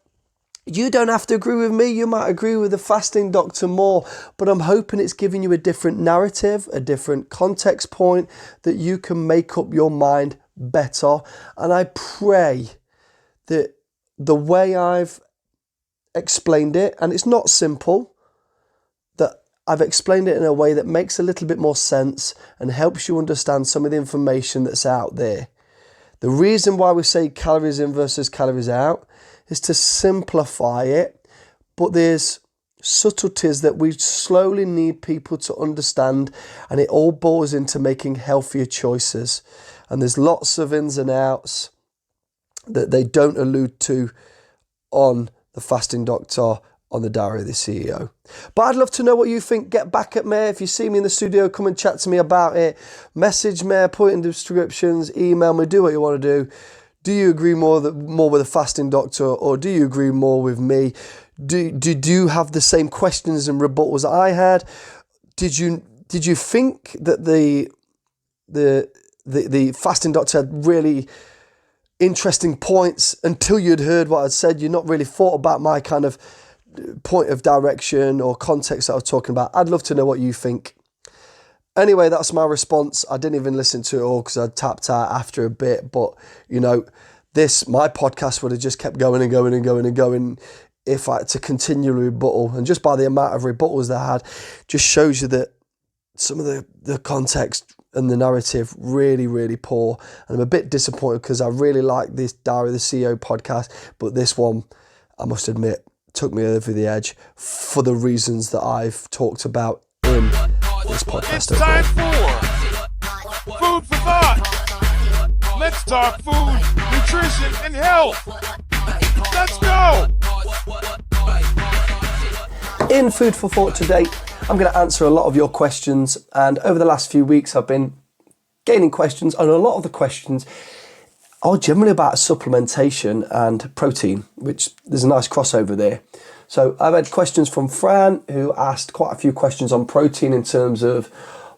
you don't have to agree with me. You might agree with the fasting doctor more, but I'm hoping it's giving you a different narrative, a different context point that you can make up your mind better. And I pray that the way I've explained it, and it's not simple, that I've explained it in a way that makes a little bit more sense and helps you understand some of the information that's out there. The reason why we say calories in versus calories out is to simplify it, but there's subtleties that we slowly need people to understand, and it all boils into making healthier choices. And there's lots of ins and outs that they don't allude to on the fasting doctor on the Diary of the CEO. But I'd love to know what you think. Get back at me. If you see me in the studio, come and chat to me about it. Message me, put it in the descriptions, email me, do what you want to do. Do you agree more with the fasting doctor, or do you agree more with me? Do you have the same questions and rebuttals that I had? Did you think that the fasting doctor had really interesting points until you'd heard what I'd said? You'd not really thought about my kind of point of direction or context that I was talking about. I'd love to know what you think. Anyway, that's my response. I didn't even listen to it all because I tapped out after a bit. But, my podcast would have just kept going and going and going and going if I had to continually rebuttal. And just by the amount of rebuttals that I had, just shows you that some of the context and the narrative really, really poor. And I'm a bit disappointed because I really like this Diary of the CEO podcast. But this one, I must admit, took me over the edge for the reasons that I've talked about in this podcast. It's time for Food for Thought. Let's talk food, nutrition, and health. Let's go. In Food for Thought today, I'm going to answer a lot of your questions. And over the last few weeks, I've been gaining questions, and a lot of the questions are generally about supplementation and protein, which there's a nice crossover there. So I've had questions from Fran, who asked quite a few questions on protein in terms of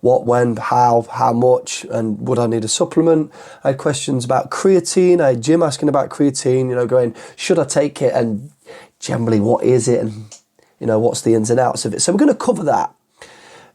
what, when, how much, and would I need a supplement. I had questions about creatine. I had Jim asking about creatine, going, should I take it? And generally, what is it? And, what's the ins and outs of it? So we're going to cover that.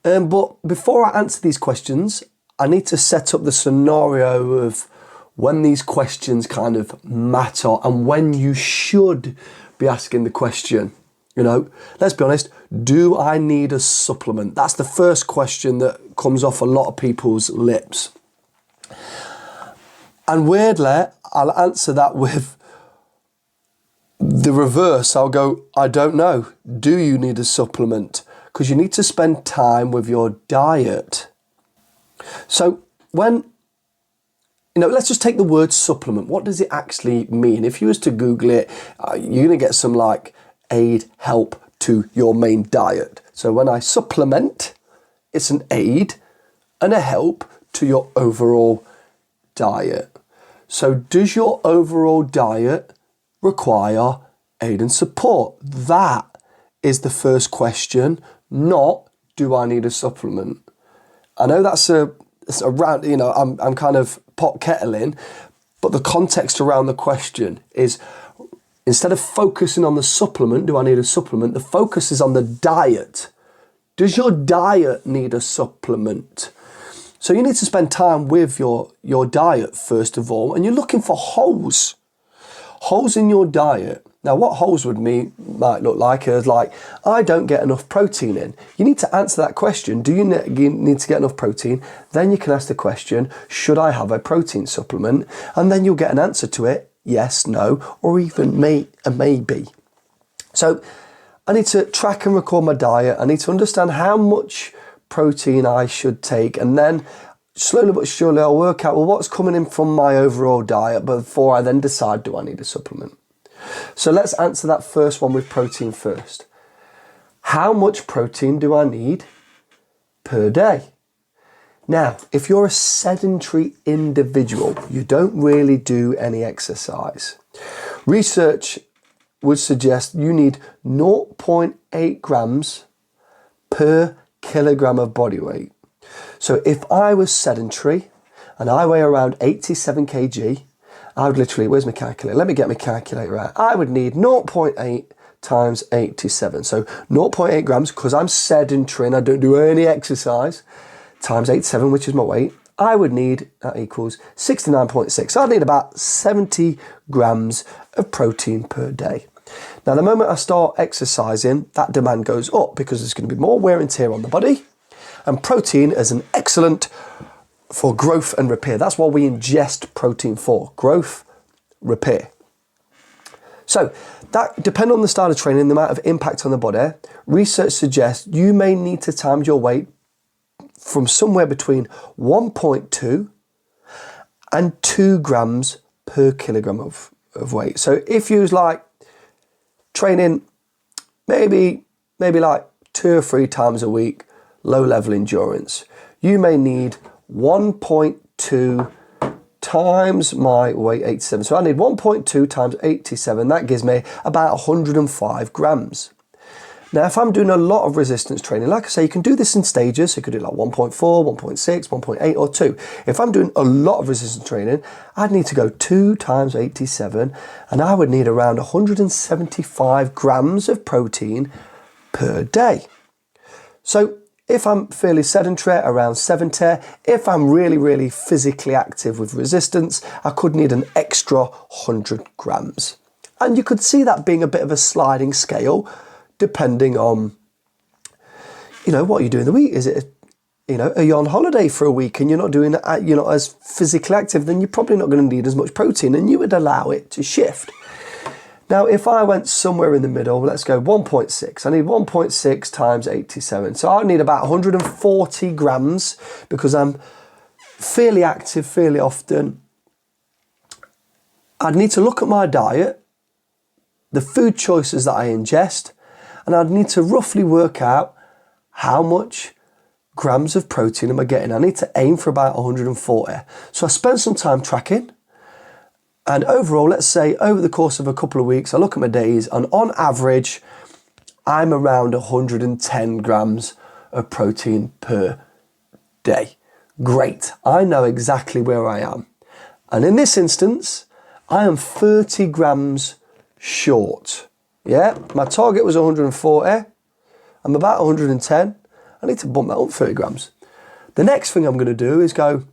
But before I answer these questions, I need to set up the scenario of when these questions kind of matter and when you should be asking the question. Let's be honest, do I need a supplement? That's the first question that comes off a lot of people's lips. And weirdly, I'll answer that with the reverse. I'll go, I don't know. Do you need a supplement? Because you need to spend time with your diet. So when, let's just take the word supplement. What does it actually mean? If you was to Google it, you're going to get some aid, help to your main diet. So when I supplement, it's an aid and a help to your overall diet. So does your overall diet require aid and support? That is the first question, not do I need a supplement? I know it's around, I'm kind of pot kettling, but the context around the question is, instead of focusing on the supplement, do I need a supplement? The focus is on the diet. Does your diet need a supplement? So you need to spend time with your diet first of all, and you're looking for holes in your diet. Now, what holes might look like is like, I don't get enough protein in. You need to answer that question. Do you need to get enough protein? Then you can ask the question, should I have a protein supplement? And then you'll get an answer to it, yes, no, or even a maybe. So I need to track and record my diet. I need to understand how much protein I should take, and then slowly but surely I'll work out, well, what's coming in from my overall diet before I then decide, do I need a supplement? So let's answer that first one with protein first. How much protein do I need per day? Now, if you're a sedentary individual, you don't really do any exercise, research would suggest you need 0.8 grams per kilogram of body weight. So if I was sedentary and I weigh around 87 kg, I would literally, where's my calculator? Let me get my calculator out. I would need 0.8 times 87. So 0.8 grams, because I'm sedentary and I don't do any exercise, times 87, which is my weight, I would need, that equals 69.6. So I'd need about 70 grams of protein per day. Now, the moment I start exercising, that demand goes up because there's going to be more wear and tear on the body. And protein is an excellent for growth and repair. That's what we ingest protein for, growth, repair. So that, depending on the style of training, the amount of impact on the body, research suggests you may need to time your weight from somewhere between 1.2 and 2 grams per kilogram of weight. So if you was like training maybe like 2 or 3 times a week, low level endurance, you may need 1.2 times my weight, 87. So I need 1.2 times 87. That gives me about 105 grams. Now, if I'm doing a lot of resistance training, like I say, you can do this in stages. So you could do like 1.4, 1.6, 1.8 or 2. If I'm doing a lot of resistance training, I'd need to go 2 times 87 and I would need around 175 grams of protein per day. So if I'm fairly sedentary, around 70, if I'm really, really physically active with resistance, I could need an extra 100 grams. And you could see that being a bit of a sliding scale, depending on, what you do in the week. Is it, are you on holiday for a week and you're not as physically active, then you're probably not going to need as much protein and you would allow it to shift. Now, if I went somewhere in the middle, let's go 1.6. I need 1.6 times 87. So I need about 140 grams because I'm fairly active fairly often. I'd need to look at my diet, the food choices that I ingest, and I'd need to roughly work out how much grams of protein am I getting. I need to aim for about 140. So I spend some time tracking. And overall, let's say over the course of a couple of weeks, I look at my days and on average, I'm around 110 grams of protein per day. Great. I know exactly where I am. And in this instance, I am 30 grams short. Yeah, my target was 140. I'm about 110. I need to bump that up 30 grams. The next thing I'm going to do is go,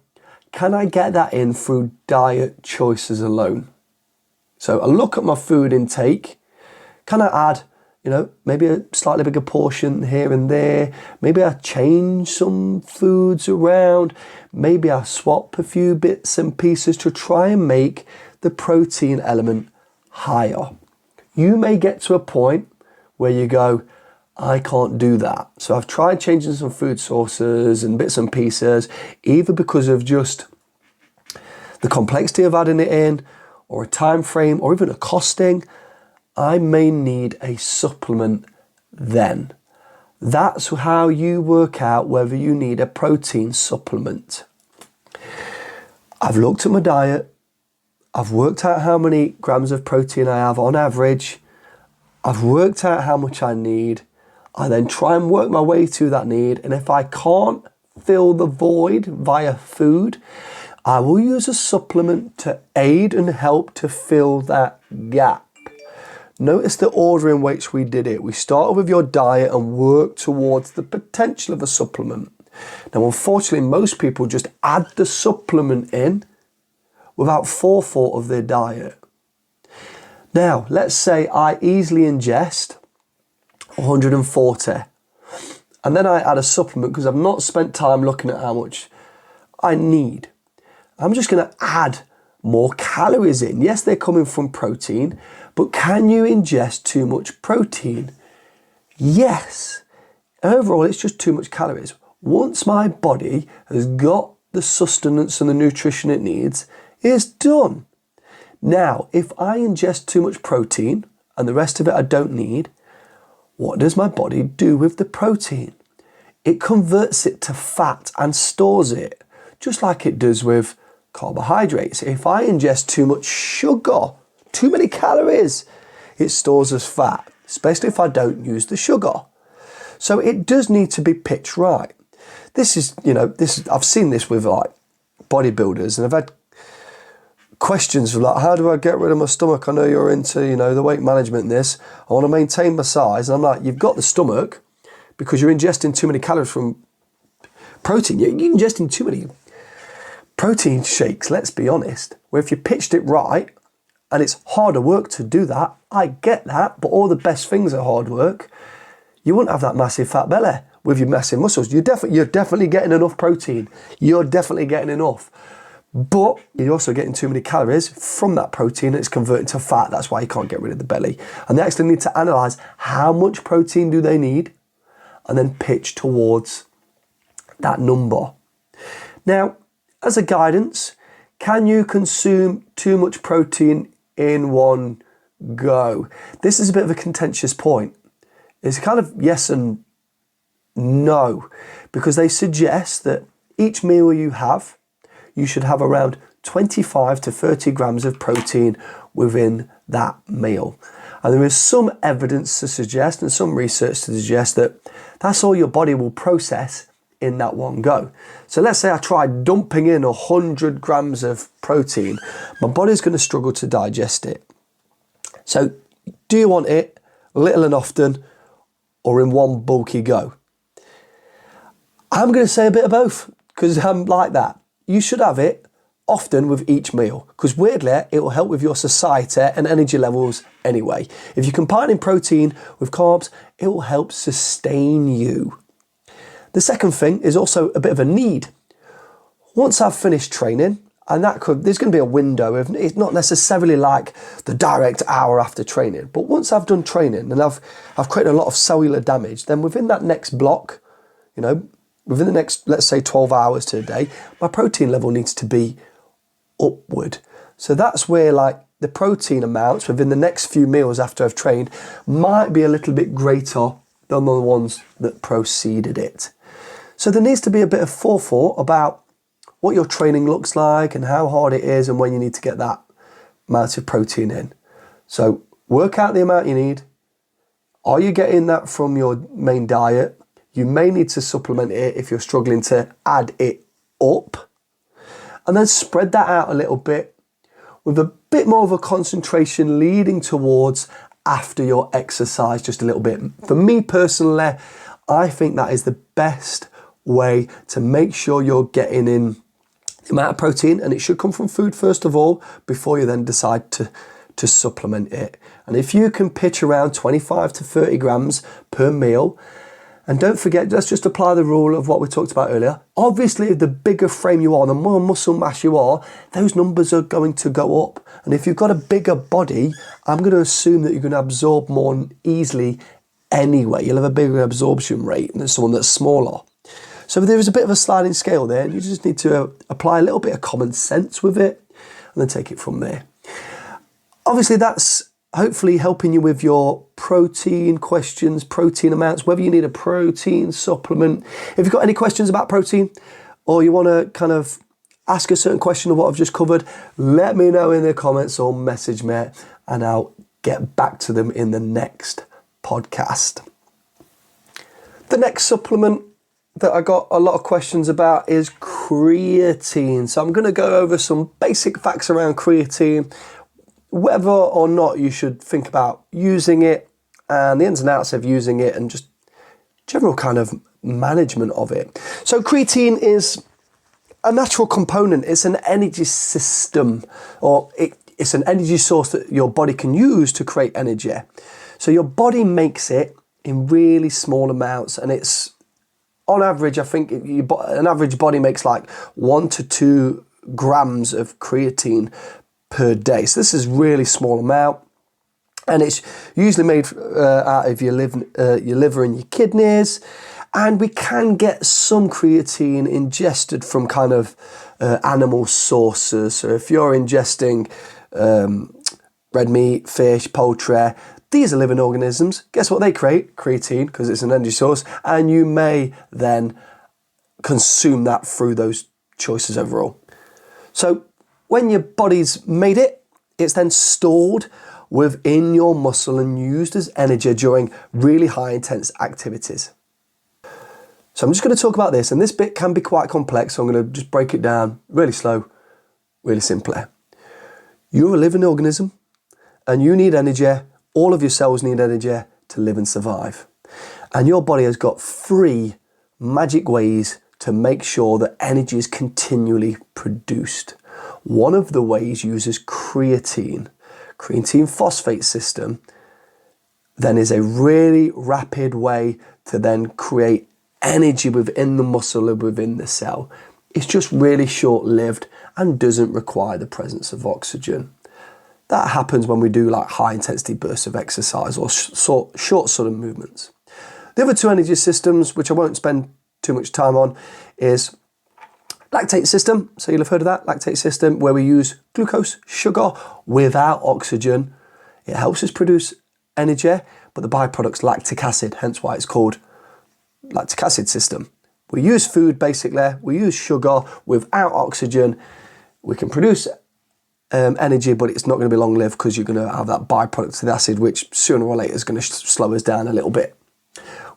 can I get that in through diet choices alone? So I look at my food intake. Can I add, maybe a slightly bigger portion here and there? Maybe I change some foods around. Maybe I swap a few bits and pieces to try and make the protein element higher. You may get to a point where you go, I can't do that. So I've tried changing some food sources and bits and pieces, either because of just the complexity of adding it in, or a time frame, or even a costing. I may need a supplement then. That's how you work out whether you need a protein supplement. I've looked at my diet. I've worked out how many grams of protein I have on average. I've worked out how much I need. I then try and work my way to that need. And if I can't fill the void via food, I will use a supplement to aid and help to fill that gap. Notice the order in which we did it. We started with your diet and worked towards the potential of a supplement. Now, unfortunately, most people just add the supplement in without forethought of their diet. Now, let's say I easily ingest 140 and then I add a supplement because I've not spent time looking at how much I need. I'm just going to add more calories in. Yes, they're coming from protein, but can you ingest too much protein? Yes. Overall, it's just too much calories. Once my body has got the sustenance and the nutrition it needs, it's done. Now, if I ingest too much protein and the rest of it I don't need, what does my body do with the protein? It converts it to fat and stores it, just like it does with carbohydrates. If I ingest too much sugar, too many calories, it stores as fat, especially if I don't use the sugar. So it does need to be pitched right. I've seen this with like bodybuilders, and I've had questions like, how do I get rid of my stomach? I know you're into, the weight management and this. I want to maintain my size. And I'm like, you've got the stomach because you're ingesting too many calories from protein. You're ingesting too many protein shakes, let's be honest. Where if you pitched it right, and it's harder work to do that, I get that, but all the best things are hard work. You wouldn't have that massive fat belly with your massive muscles. You're definitely getting enough protein. You're definitely getting enough. But you're also getting too many calories from that protein and it's converted to fat. That's why you can't get rid of the belly. And they actually need to analyse how much protein do they need and then pitch towards that number. Now, as a guidance, can you consume too much protein in one go? This is a bit of a contentious point. It's kind of yes and no, because they suggest that each meal you have, you should have around 25 to 30 grams of protein within that meal. And there is some evidence to suggest and some research to suggest that that's all your body will process in that one go. So let's say I try dumping in 100 grams of protein, my body's going to struggle to digest it. So do you want it little and often or in one bulky go? I'm going to say a bit of both because I'm like that. You should have it often with each meal because weirdly it will help with your satiety and energy levels anyway. If you're combining protein with carbs, it will help sustain you. The second thing is also a bit of a need. Once I've finished training, and there's going to be a window of, it's not necessarily like the direct hour after training, but once I've done training and I've created a lot of cellular damage, then within that next block, within the next, let's say 12 hours to a day, my protein level needs to be upward. So that's where like the protein amounts within the next few meals after I've trained might be a little bit greater than the ones that preceded it. So there needs to be a bit of forethought about what your training looks like and how hard it is and when you need to get that amount of protein in. So work out the amount you need. Are you getting that from your main diet? You may need to supplement it if you're struggling to add it up. And then spread that out a little bit with a bit more of a concentration leading towards after your exercise just a little bit. For me personally, I think that is the best way to make sure you're getting in the amount of protein, and it should come from food first of all before you then decide to supplement it. And if you can pitch around 25 to 30 grams per meal, and don't forget, let's just apply the rule of what we talked about earlier. Obviously, the bigger frame you are, the more muscle mass you are, those numbers are going to go up. And if you've got a bigger body, I'm going to assume that you're going to absorb more easily anyway. You'll have a bigger absorption rate than someone that's smaller. So there is a bit of a sliding scale there, and you just need to apply a little bit of common sense with it and then take it from there. Obviously, that's hopefully helping you with your protein questions, protein amounts, whether you need a protein supplement. If you've got any questions about protein, or you want to kind of ask a certain question of what I've just covered, let me know in the comments or message me, and I'll get back to them in the next podcast. The next supplement that I got a lot of questions about is creatine. So I'm going to go over some basic facts around creatine, whether or not you should think about using it, and the ins and outs of using it, and just general kind of management of it. So creatine is a natural component. It's an energy system, or it's an energy source that your body can use to create energy. So your body makes it in really small amounts, and it's on average, I think an average body makes like 1 to 2 grams of creatine per day. So this is really small amount, and it's usually made out of your liver and your kidneys. And we can get some creatine ingested from kind of animal sources. So if you're ingesting red meat, fish, poultry, these are living organisms. Guess what they create? Creatine, because it's an energy source. And you may then consume that through those choices overall. So when your body's made it, it's then stored within your muscle and used as energy during really high intense activities. So I'm just going to talk about this, and this bit can be quite complex, so I'm going to just break it down really slow, really simply. You're a living organism, and you need energy. All of your cells need energy to live and survive. And your body has got 3 magic ways to make sure that energy is continually produced. One of the ways uses creatine phosphate system, then is a really rapid way to then create energy within the muscle and within the cell. It's just really short-lived and doesn't require the presence of oxygen. That happens when we do like high intensity bursts of exercise or short sudden movements. The other 2 energy systems, which I won't spend too much time on, is lactate system. So you'll have heard of that, lactate system, where we use glucose, sugar, without oxygen. It helps us produce energy, but the byproduct's lactic acid, hence why it's called lactic acid system. We use food basically, we use sugar without oxygen. We can produce energy, but it's not going to be long lived because you're going to have that byproduct of the acid, which sooner or later is going to slow us down a little bit.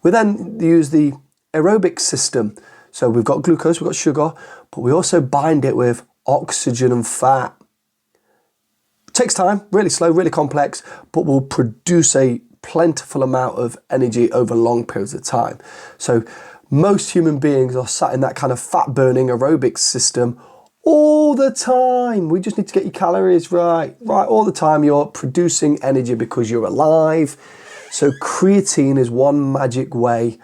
We then use the aerobic system. So we've got glucose, we've got sugar, but we also bind it with oxygen and fat. It takes time, really slow, really complex, but will produce a plentiful amount of energy over long periods of time. So most human beings are sat in that kind of fat burning aerobic system all the time. We just need to get your calories right all the time. You're producing energy because you're alive. So creatine is one magic way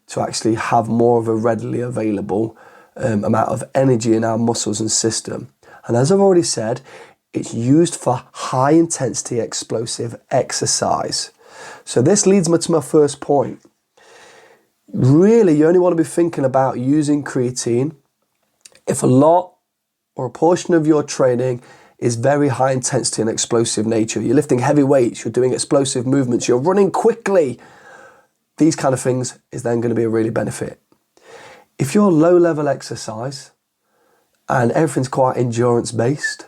to actually have more of a readily available amount of energy in our muscles and system. And as I've already said, it's used for high intensity explosive exercise. So this leads me to my first point. Really, you only want to be thinking about using creatine if a lot or a portion of your training is very high intensity and explosive nature. You're lifting heavy weights, you're doing explosive movements, you're running quickly. These kind of things is then going to be a really benefit. If you're low level exercise and everything's quite endurance based,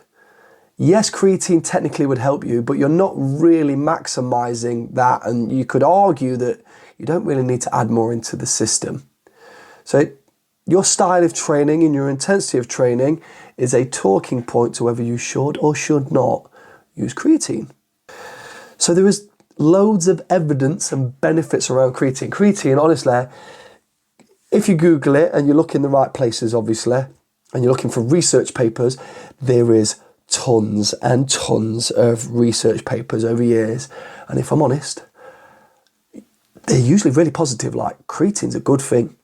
yes, creatine technically would help you, but you're not really maximizing that, and you could argue that you don't really need to add more into the system. So your style of training and your intensity of training is a talking point to whether you should or should not use creatine. So there is loads of evidence and benefits around creatine. Creatine, honestly, if you Google it and you look in the right places, obviously, and you're looking for research papers, there is tons and tons of research papers over years. And if I'm honest, they're usually really positive, like creatine's a good thing.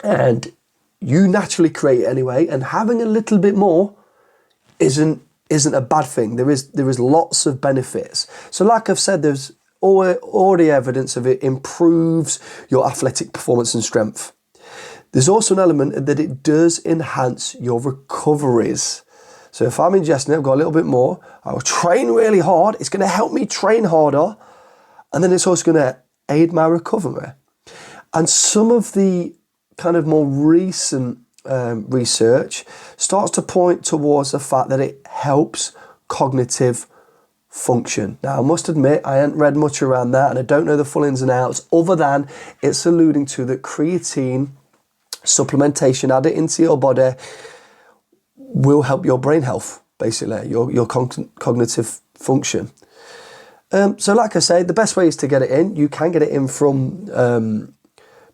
And you naturally create it anyway, and having a little bit more isn't a bad thing. There is lots of benefits. So like I've said, there's already evidence of it improves your athletic performance and strength. There's also an element that it does enhance your recoveries. So if I'm ingesting it, I've got a little bit more. I will train really hard. It's going to help me train harder. And then it's also going to aid my recovery. And some of the kind of more recent research starts to point towards the fact that it helps cognitive function. Now, I must admit, I haven't read much around that, and I don't know the full ins and outs, other than it's alluding to that creatine supplementation, add it into your body, will help your brain health, basically, your cognitive function. So like I say, the best way is to get it in. You can get it in from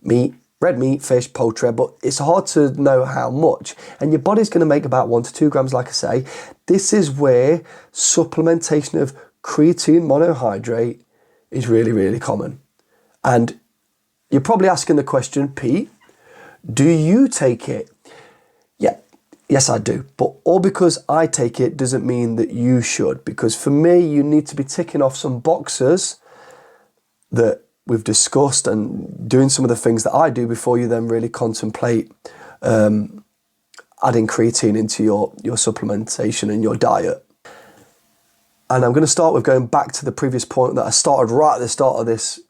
meat, red meat, fish, poultry, but it's hard to know how much. And your body's going to make about 1 to 2 grams, like I say. This is where supplementation of creatine monohydrate is really, really common. And you're probably asking the question, Pete, do you take it? Yeah, yes, I do. But all because I take it doesn't mean that you should. Because for me, you need to be ticking off some boxes that we've discussed and doing some of the things that I do before you then really contemplate adding creatine into your supplementation and your diet. And I'm going to start with going back to the previous point that I started right at the start of this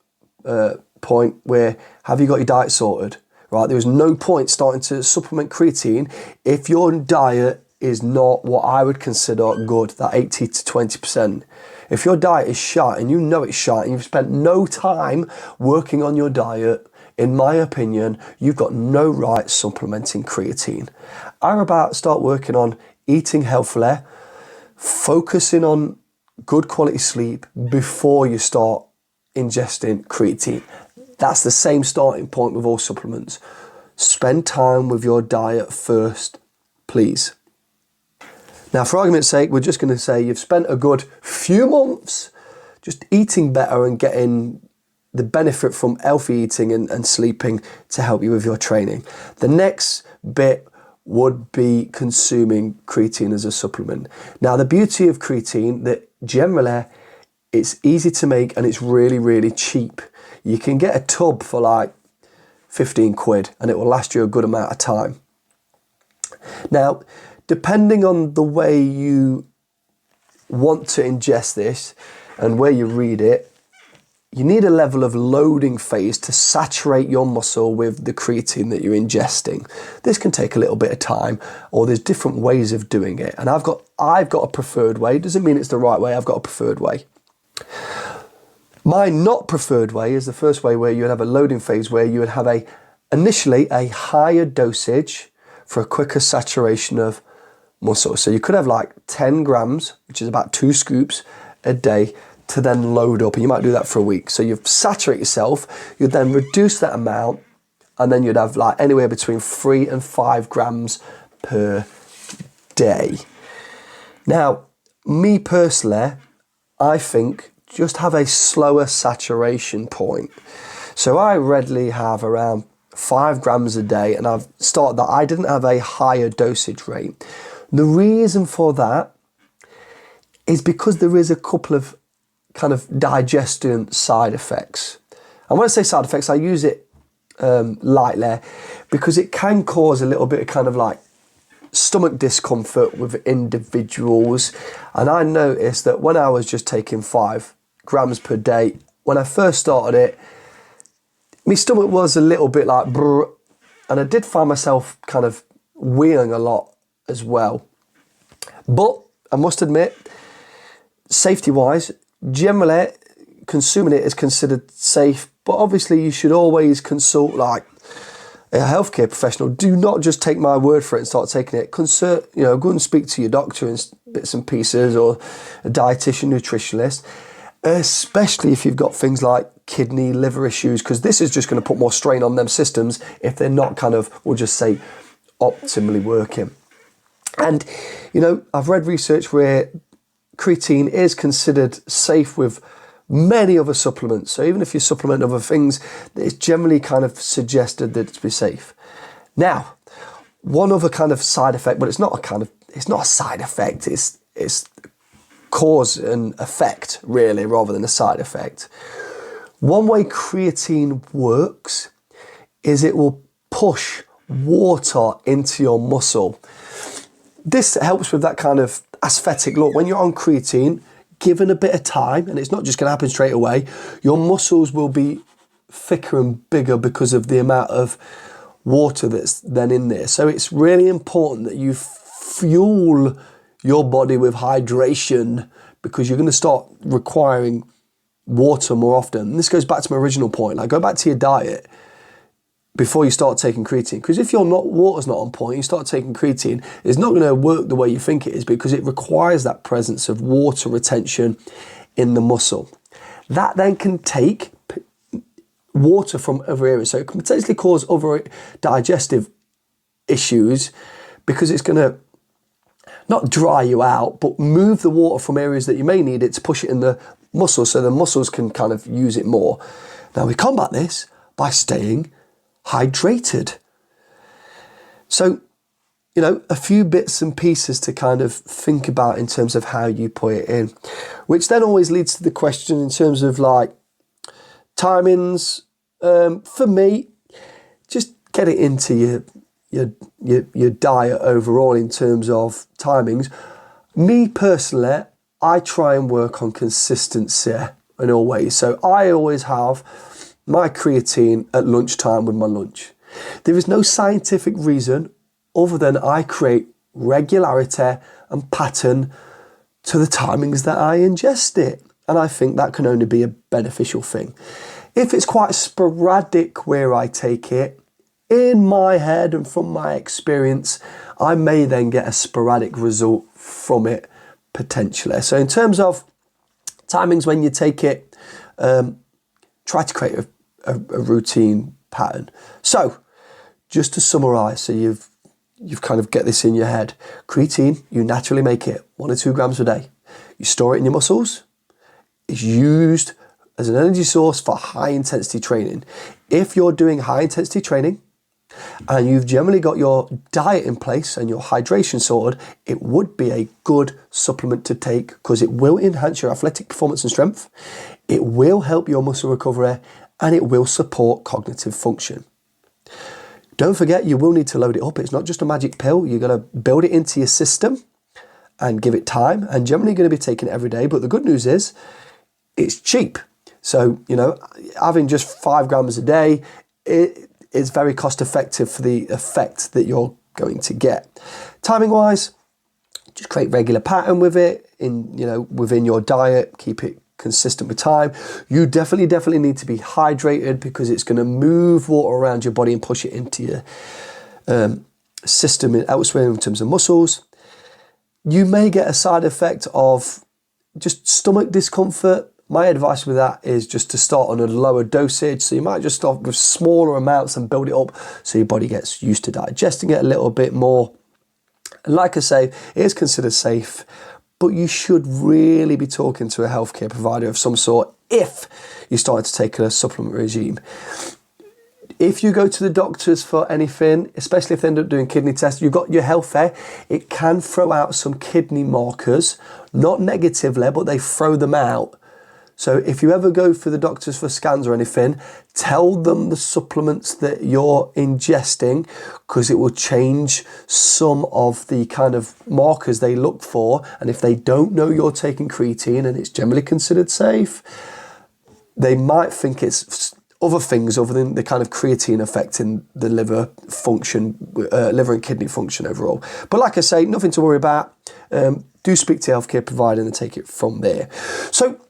point, where have you got your diet sorted? Right, there is no point starting to supplement creatine if your diet is not what I would consider good, that 80 to 20%. If your diet is shite and you know it's shite and you've spent no time working on your diet, in my opinion, you've got no right supplementing creatine. I'm about to start working on eating healthily, focusing on good quality sleep before you start ingesting creatine. That's the same starting point with all supplements. Spend time with your diet first, please. Now, for argument's sake, we're just going to say you've spent a good few months just eating better and getting the benefit from healthy eating and sleeping to help you with your training. The next bit would be consuming creatine as a supplement. Now, the beauty of creatine, that generally it's easy to make and it's really, really cheap. You can get a tub for like 15 quid and it will last you a good amount of time. Now, depending on the way you want to ingest this and where you read it, you need a level of loading phase to saturate your muscle with the creatine that you're ingesting. This can take a little bit of time, or there's different ways of doing it. And I've got a preferred way. It doesn't mean it's the right way. I've got a preferred way. My not preferred way is the first way, where you would have a loading phase where you would have initially a higher dosage for a quicker saturation of muscle. So you could have like 10 grams, which is about 2 scoops a day, to then load up. And you might do that for a week. So you saturate yourself, you'd then reduce that amount, and then you'd have like anywhere between 3 and 5 grams per day. Now, me personally, I think just have a slower saturation point. So I readily have around 5 grams a day, and I've started that. I didn't have a higher dosage rate. The reason for that is because there is a couple of kind of digestion side effects. And when I say side effects, I use it lightly, because it can cause a little bit of kind of like stomach discomfort with individuals. And I noticed that when I was just taking 5 grams per day, when I first started it, my stomach was a little bit like brr, and I did find myself kind of weeing a lot as well. But I must admit, safety-wise, generally consuming it is considered safe, but obviously you should always consult like a healthcare professional. Do not just take my word for it and start taking it. Go and speak to your doctor and bits and pieces, or a dietitian, nutritionist, especially if you've got things like kidney, liver issues, because this is just going to put more strain on them systems if they're not kind of, we'll just say, optimally working. And, I've read research where creatine is considered safe with many other supplements. So even if you supplement other things, it's generally kind of suggested that it's be safe. Now, one other kind of side effect, but it's not a side effect, it's cause and effect really, rather than a side effect. One way creatine works is it will push water into your muscle. this helps with that kind of aesthetic look. When you're on creatine, given a bit of time, and it's not just going to happen straight away, your muscles will be thicker and bigger because of the amount of water that's then in there. So it's really important that you fuel your body with hydration, because you're going to start requiring water more often. And this goes back to my original point. Like, go back to your diet before you start taking creatine, because if water's not on point, you start taking creatine, it's not going to work the way you think it is, because it requires that presence of water retention in the muscle. That then can take water from other areas, so it can potentially cause other digestive issues, because it's going to not dry you out, but move the water from areas that you may need it to push it in the muscles, so the muscles can kind of use it more. Now, we combat this by staying hydrated. So, a few bits and pieces to kind of think about in terms of how you put it in, which then always leads to the question in terms of like timings. For me, just get it into your diet overall in terms of timings. Me personally, I try and work on consistency in all ways. So I always have my creatine at lunchtime with my lunch. There is no scientific reason other than I create regularity and pattern to the timings that I ingest it. And I think that can only be a beneficial thing. If it's quite sporadic where I take it, in my head and from my experience, I may then get a sporadic result from it potentially. So in terms of timings when you take it, try to create a routine pattern. So just to summarise, so you've kind of get this in your head. Creatine, you naturally make it 1 or 2 grams a day. You store it in your muscles. It's used as an energy source for high intensity training. If you're doing high intensity training and you've generally got your diet in place and your hydration sorted, it would be a good supplement to take, because it will enhance your athletic performance and strength, it will help your muscle recovery, and it will support cognitive function. Don't forget, you will need to load it up. It's not just a magic pill. You're going to build it into your system and give it time, and generally going to be taking it every day. But the good news is it's cheap. So, having just 5 grams a day, it's very cost effective for the effect that you're going to get. Timing wise, just create regular pattern with it within your diet, keep it consistent with time. You definitely need to be hydrated, because it's going to move water around your body and push it into your system elsewhere in terms of muscles. You may get a side effect of just stomach discomfort. My advice with that is just to start on a lower dosage. So you might just start with smaller amounts and build it up so your body gets used to digesting it a little bit more. And like I say, it is considered safe, but you should really be talking to a healthcare provider of some sort if you start to take a supplement regime. If you go to the doctors for anything, especially if they end up doing kidney tests, you've got your health there, it can throw out some kidney markers, not negatively, but they throw them out. So if you ever go for the doctors for scans or anything, tell them the supplements that you're ingesting, because it will change some of the kind of markers they look for. And if they don't know you're taking creatine and it's generally considered safe, they might think it's other things other than the kind of creatine affecting the liver function, liver and kidney function overall. But like I say, nothing to worry about. Do speak to your healthcare provider and take it from there. So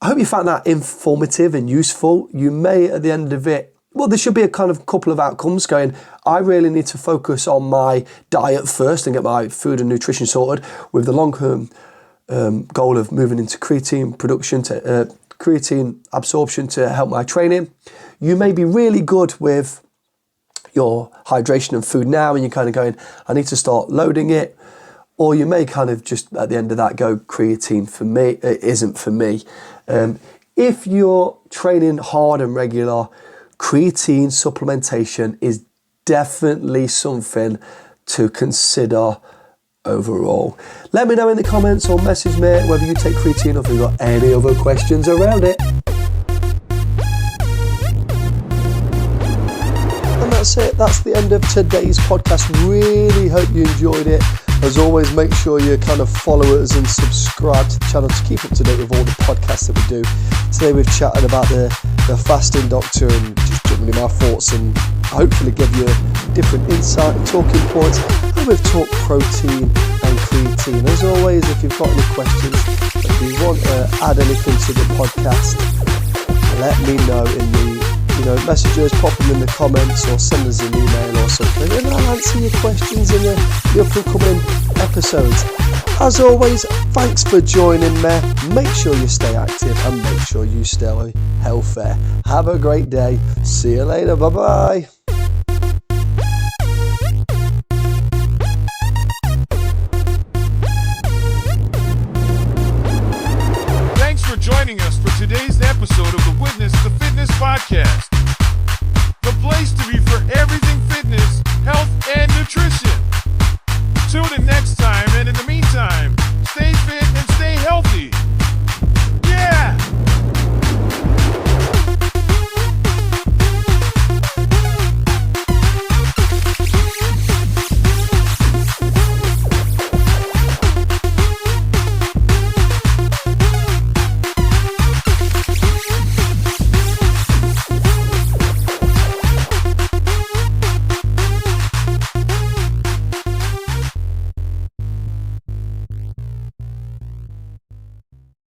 I hope you found that informative and useful. You may, at the end of it, there should be a kind of couple of outcomes going, I really need to focus on my diet first and get my food and nutrition sorted, with the long-term goal of moving into creatine production, to creatine absorption to help my training. You may be really good with your hydration and food now, and you're kind of going, I need to start loading it. Or you may kind of just at the end of that go, creatine for me, it isn't for me. If you're training hard and regular, creatine supplementation is definitely something to consider overall. Let me know in the comments or message me whether you take creatine or if you've got any other questions around it. And that's it. That's the end of today's podcast. Really hope you enjoyed it. As always, make sure you kind of follow us and subscribe to the channel to keep up to date with all the podcasts that we do. Today we've chatted about the fasting doctor and just generally my thoughts, and hopefully give you different insight and talking points. And we've talked protein and creatine. As always, if you've got any questions, if you want to add anything to the podcast, let me know in the messages, pop them in the comments or send us an email or something, and I'll answer your questions in the upcoming episodes. As always, thanks for joining me. Make sure you stay active and make sure you stay healthy. Have a great day. See you later. Bye bye. Thanks for joining us for today's episode of the Witness to Fitness podcast. The place to be for everything fitness, health, and nutrition. Tune in next time